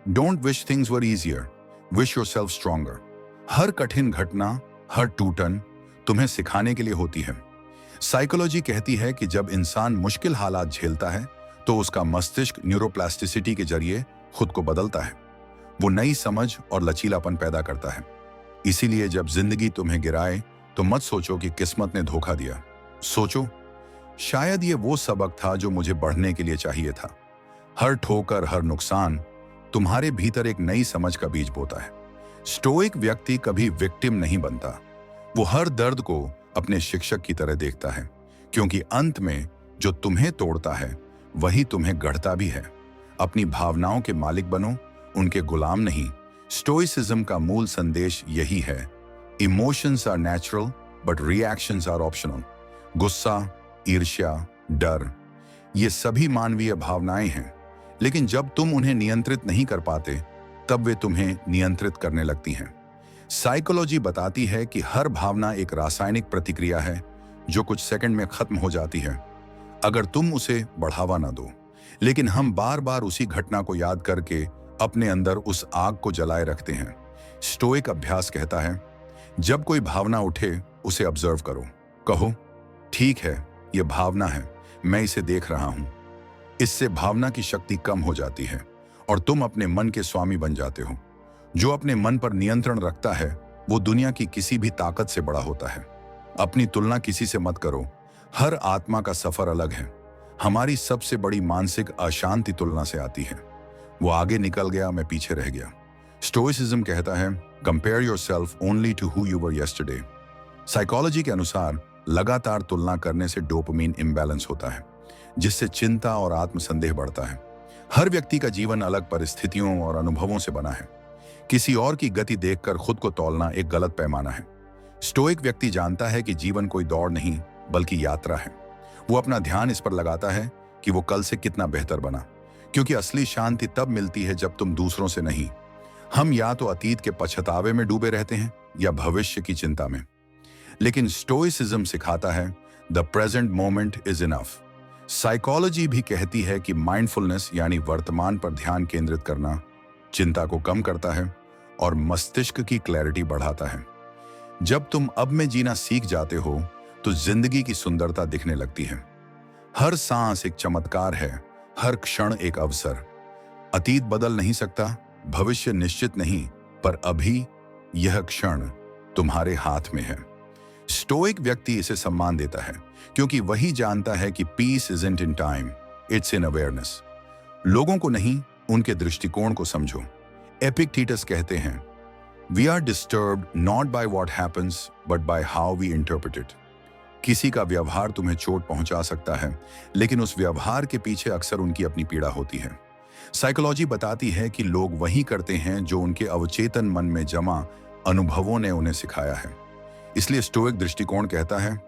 don't wish things were easier, wish yourself stronger. हर कठिन घटना, हर टूटन तुम्हें सिखाने के लिए होती है। साइकोलॉजी कहती है कि जब इंसान मुश्किल हालात झेलता है तो उसका मस्तिष्क न्यूरोप्लास्टिसिटी के जरिए खुद को बदलता है। वो नई समझ और लचीलापन पैदा करता है। इसीलिए जब जिंदगी तुम्हें गिराए तो मत सोचो कि किस्मत ने धोखा दिया। सोचो, शायद ये वो सबक था जो मुझे बढ़ने के लिए चाहिए था। हर ठोकर, हर नुकसान तुम्हारे भीतर एक नई समझ का बीज बोता है। स्टोइक व्यक्ति कभी विक्टिम नहीं बनता। वो हर दर्द को अपने शिक्षक की तरह देखता है, क्योंकि अंत में जो तुम्हें तोड़ता है वही तुम्हें गढ़ता भी है। अपनी भावनाओं के मालिक बनो, उनके गुलाम नहीं। स्टोइसिज्म का मूल संदेश यही है, emotions are natural but reactions are optional. गुस्सा, ईर्ष्या, डर, ये सभी मानवीय भावनाएं हैं, लेकिन जब तुम उन्हें नियंत्रित नहीं कर पाते तब वे तुम्हें नियंत्रित करने लगती हैं। साइकोलॉजी बताती है कि हर भावना एक रासायनिक प्रतिक्रिया है जो कुछ सेकंड में खत्म हो जाती है अगर तुम उसे बढ़ावा ना दो। लेकिन हम बार बार उसी घटना को याद करके अपने अंदर उस आग को जलाए रखते हैं। स्टोइक अभ्यास कहता है, जब कोई भावना उठे उसे ऑब्जर्व करो। कहो, ठीक है, यह भावना है, मैं इसे देख रहा हूं। इससे भावना की शक्ति कम हो जाती है और तुम अपने मन के स्वामी बन जाते हो। जो अपने मन पर नियंत्रण रखता है वो दुनिया की किसी भी ताकत से बड़ा होता है। अपनी तुलना किसी से मत करो। हर आत्मा का सफर अलग है। हमारी सबसे बड़ी मानसिक अशांति तुलना से आती है। वो आगे निकल गया, मैं पीछे रह गया। स्टोइसिज्म कहता है, compare yourself only to who you were yesterday. Psychology के अनुसार लगातार तुलना करने से डोपामिन इम्बैलेंस होता है, जिससे चिंता और आत्मसंदेह बढ़ता है। हर व्यक्ति का जीवन अलग परिस्थितियों और अनुभवों से बना है। किसी और की गति देखकर खुद को तौलना एक गलत पैमाना है। स्टोइक व्यक्ति जानता है कि जीवन कोई दौड़ नहीं बल्कि यात्रा है। वो अपना ध्यान इस पर लगाता है कि वो कल से कितना बेहतर बना, क्योंकि असली शांति तब मिलती है जब तुम दूसरों से नहीं। हम या तो अतीत के पछतावे में डूबे रहते हैं या भविष्य की चिंता में। लेकिन स्टोइसिज्म सिखाता है, the present moment is enough. Psychology भी कहती है कि माइंडफुलनेस यानी वर्तमान पर ध्यान केंद्रित करना चिंता को कम करता है और मस्तिष्क की क्लैरिटी बढ़ाता है। जब तुम अब में जीना सीख जाते हो तो जिंदगी की सुंदरता दिखने लगती है। हर सांस एक चमत्कार है, हर क्षण एक अवसर। अतीत बदल नहीं सकता, भविष्य निश्चित नहीं, पर अभी यह क्षण तुम्हारे हाथ में है। स्टोइक व्यक्ति इसे सम्मान देता है क्योंकि वही जानता है कि peace isn't in time, it's in awareness. लोगों को नहीं, उनके दृष्टिकोण को समझो। एपिक्टेटस कहते हैं, we are disturbed not by what happens but by how we interpret it. किसी का व्यवहार तुम्हें चोट पहुंचा सकता है, लेकिन उस व्यवहार के पीछे अक्सर उनकी अपनी पीड़ा होती है। साइकोलॉजी बताती है कि लोग वही करते हैं जो उनके अवचेतन मन में जमा अनुभवों ने उन्हें सिखाया है। इसलिए स्टोइक दृष्टिकोण कहता है,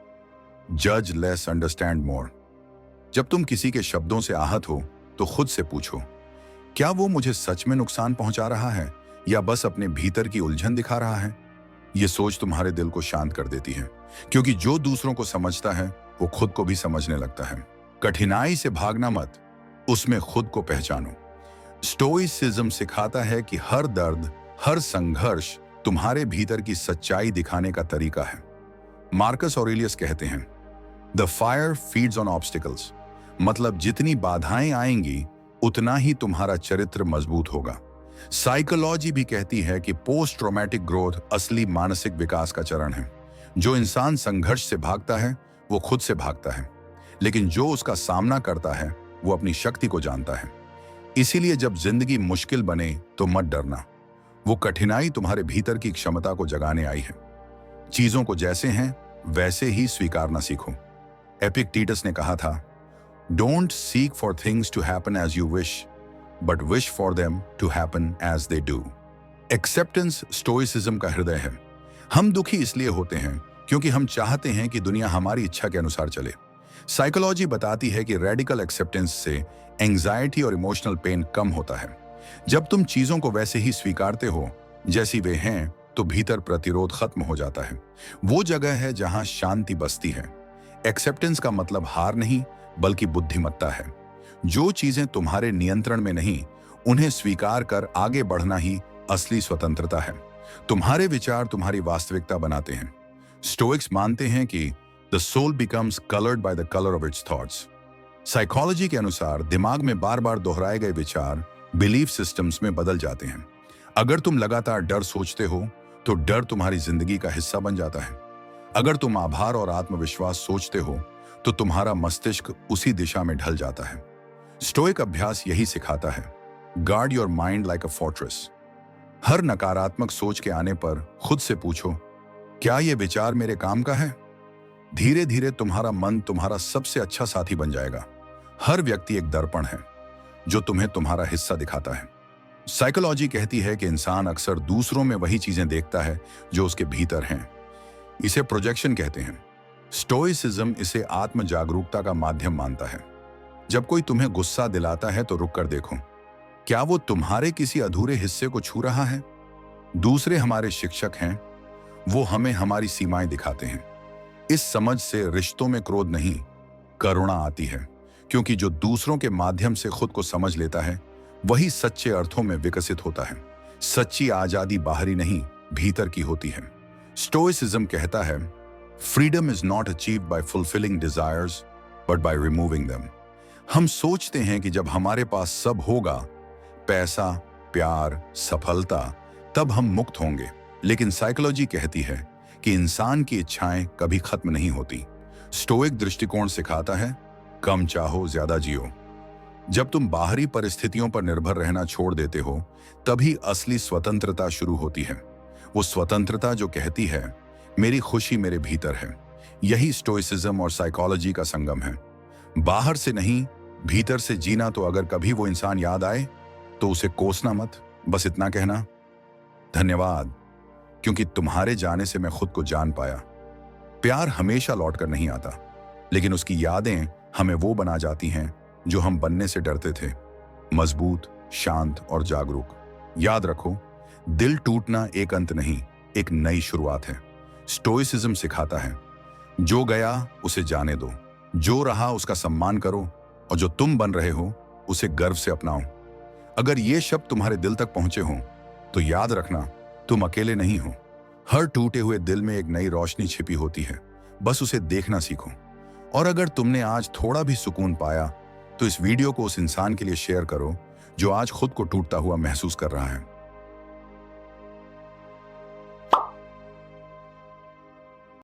जज लेस, अंडरस्टैंड मोर। जब तुम किसी के शब्दों से आहत हो तो खुद से पूछो, क्या वो मुझे सच में नुकसान पहुंचा रहा है या बस अपने भीतर की उलझन दिखा रहा है? ये सोच तुम्हारे दिल को शांत कर देती है, क्योंकि जो दूसरों को समझता है वो खुद को भी समझने लगता है। कठिनाई से भागना मत, उसमें खुद को पहचानो। स्टोइसिज्म सिखाता है कि हर दर्द, हर संघर्ष तुम्हारे भीतर की सच्चाई दिखाने का तरीका है। मार्कस ऑरेलियस कहते हैं, the fire feeds on obstacles. मतलब जितनी बाधाएं आएंगी उतना ही तुम्हारा चरित्र मजबूत होगा। साइकोलॉजी भी कहती है कि पोस्ट ट्रॉमेटिक ग्रोथ असली मानसिक विकास का चरण है। जो इंसान संघर्ष से भागता है वो खुद से भागता है, लेकिन जो उसका सामना करता है वो अपनी शक्ति को जानता है। इसीलिए जब जिंदगी मुश्किल बने तो मत डरना। वो कठिनाई तुम्हारे भीतर की क्षमता को जगाने आई है। चीजों को जैसे हैं वैसे ही स्वीकारना सीखो। एपिक्टेटस ने कहा था, don't seek for things to happen as you wish, but wish for them to happen as they do. Acceptance stoicism का हृदय है। हम दुखी इसलिए होते हैं क्योंकि हम चाहते हैं कि दुनिया हमारी इच्छा के अनुसार चले। साइकोलॉजी बताती है कि रेडिकल एक्सेप्टेंस से एंजाइटी और इमोशनल पेन कम होता है। जब तुम चीजों को वैसे ही स्वीकारते हो जैसी वे हैं, तो भीतर प्रतिरोध खत्म हो जाता है। वो जगह है जहां शांति बसती है। एक्सेप्टेंस का मतलब हार नहीं, बल्कि बुद्धिमत्ता है। जो चीजें तुम्हारे नियंत्रण में नहीं, उन्हें स्वीकार कर आगे बढ़ना ही असली स्वतंत्रता है। तुम्हारे विचार तुम्हारी वास्तविकता बनाते हैं। स्टोइक्स मानते हैं कि the soul becomes coloured by the colour of its thoughts. Psychology के अनुसार दिमाग में बार बार दोहराए गए विचार बिलीफ सिस्टम्स में बदल जाते हैं। अगर तुम लगातार डर सोचते हो तो डर तुम्हारी जिंदगी का हिस्सा बन जाता है। अगर तुम आभार और आत्मविश्वास सोचते हो तो तुम्हारा मस्तिष्क उसी दिशा में ढल जाता है। स्टोइक अभ्यास यही सिखाता है, guard your mind like a fortress. हर नकारात्मक सोच के आने पर खुद से पूछो, क्या यह विचार मेरे काम का है? धीरे धीरे तुम्हारा मन तुम्हारा सबसे अच्छा साथी बन जाएगा। हर व्यक्ति एक दर्पण है जो तुम्हें तुम्हारा हिस्सा दिखाता है। साइकोलॉजी कहती है कि इंसान अक्सर दूसरों में वही चीजें देखता है जो उसके भीतर हैं। इसे प्रोजेक्शन कहते हैं। स्टोइसिज्म इसे आत्म जागरूकता का माध्यम मानता है। जब कोई तुम्हें गुस्सा दिलाता है तो रुक कर देखो, क्या वो तुम्हारे किसी अधूरे हिस्से को छू रहा है? दूसरे हमारे शिक्षक हैं, वो हमें हमारी सीमाएं दिखाते हैं। इस समझ से रिश्तों में क्रोध नहीं, करुणा आती है, क्योंकि जो दूसरों के माध्यम से खुद को समझ लेता है वही सच्चे अर्थों में विकसित होता है। सच्ची आजादी बाहरी नहीं, भीतर की होती है। स्टोइसिज्म कहता है, freedom is not achieved by fulfilling desires but by removing them. हम सोचते हैं कि जब हमारे पास सब होगा, पैसा, प्यार, सफलता, तब हम मुक्त होंगे। लेकिन साइकोलॉजी कहती है कि इंसान की इच्छाएं कभी खत्म नहीं होती। स्टोइक दृष्टिकोण सिखाता है, कम चाहो, ज्यादा जियो। जब तुम बाहरी परिस्थितियों पर निर्भर रहना छोड़ देते हो, तभी असली स्वतंत्रता शुरू होती है। वो स्वतंत्रता जो कहती है, मेरी खुशी मेरे भीतर है। यही स्टोइसिज्म और साइकोलॉजी का संगम है। बाहर से नहीं, भीतर से जीना। तो अगर कभी वो इंसान याद आए तो उसे कोसना मत, बस इतना कहना, धन्यवाद, क्योंकि तुम्हारे जाने से मैं खुद को जान पाया। प्यार हमेशा लौट कर नहीं आता, लेकिन उसकी यादें हमें वो बना जाती हैं जो हम बनने से डरते थे, मजबूत, शांत और जागरूक। याद रखो, दिल टूटना एक अंत नहीं, एक नई शुरुआत है। स्टोइसिज्म सिखाता है, जो गया उसे जाने दो, जो रहा उसका सम्मान करो, और जो तुम बन रहे हो उसे गर्व से अपनाओ। अगर ये शब्द तुम्हारे दिल तक पहुंचे हों तो याद रखना, तुम अकेले नहीं हो। हर टूटे हुए दिल में एक नई रोशनी छिपी होती है, बस उसे देखना सीखो। और अगर तुमने आज थोड़ा भी सुकून पाया तो इस वीडियो को उस इंसान के लिए शेयर करो जो आज खुद को टूटता हुआ महसूस कर रहा है।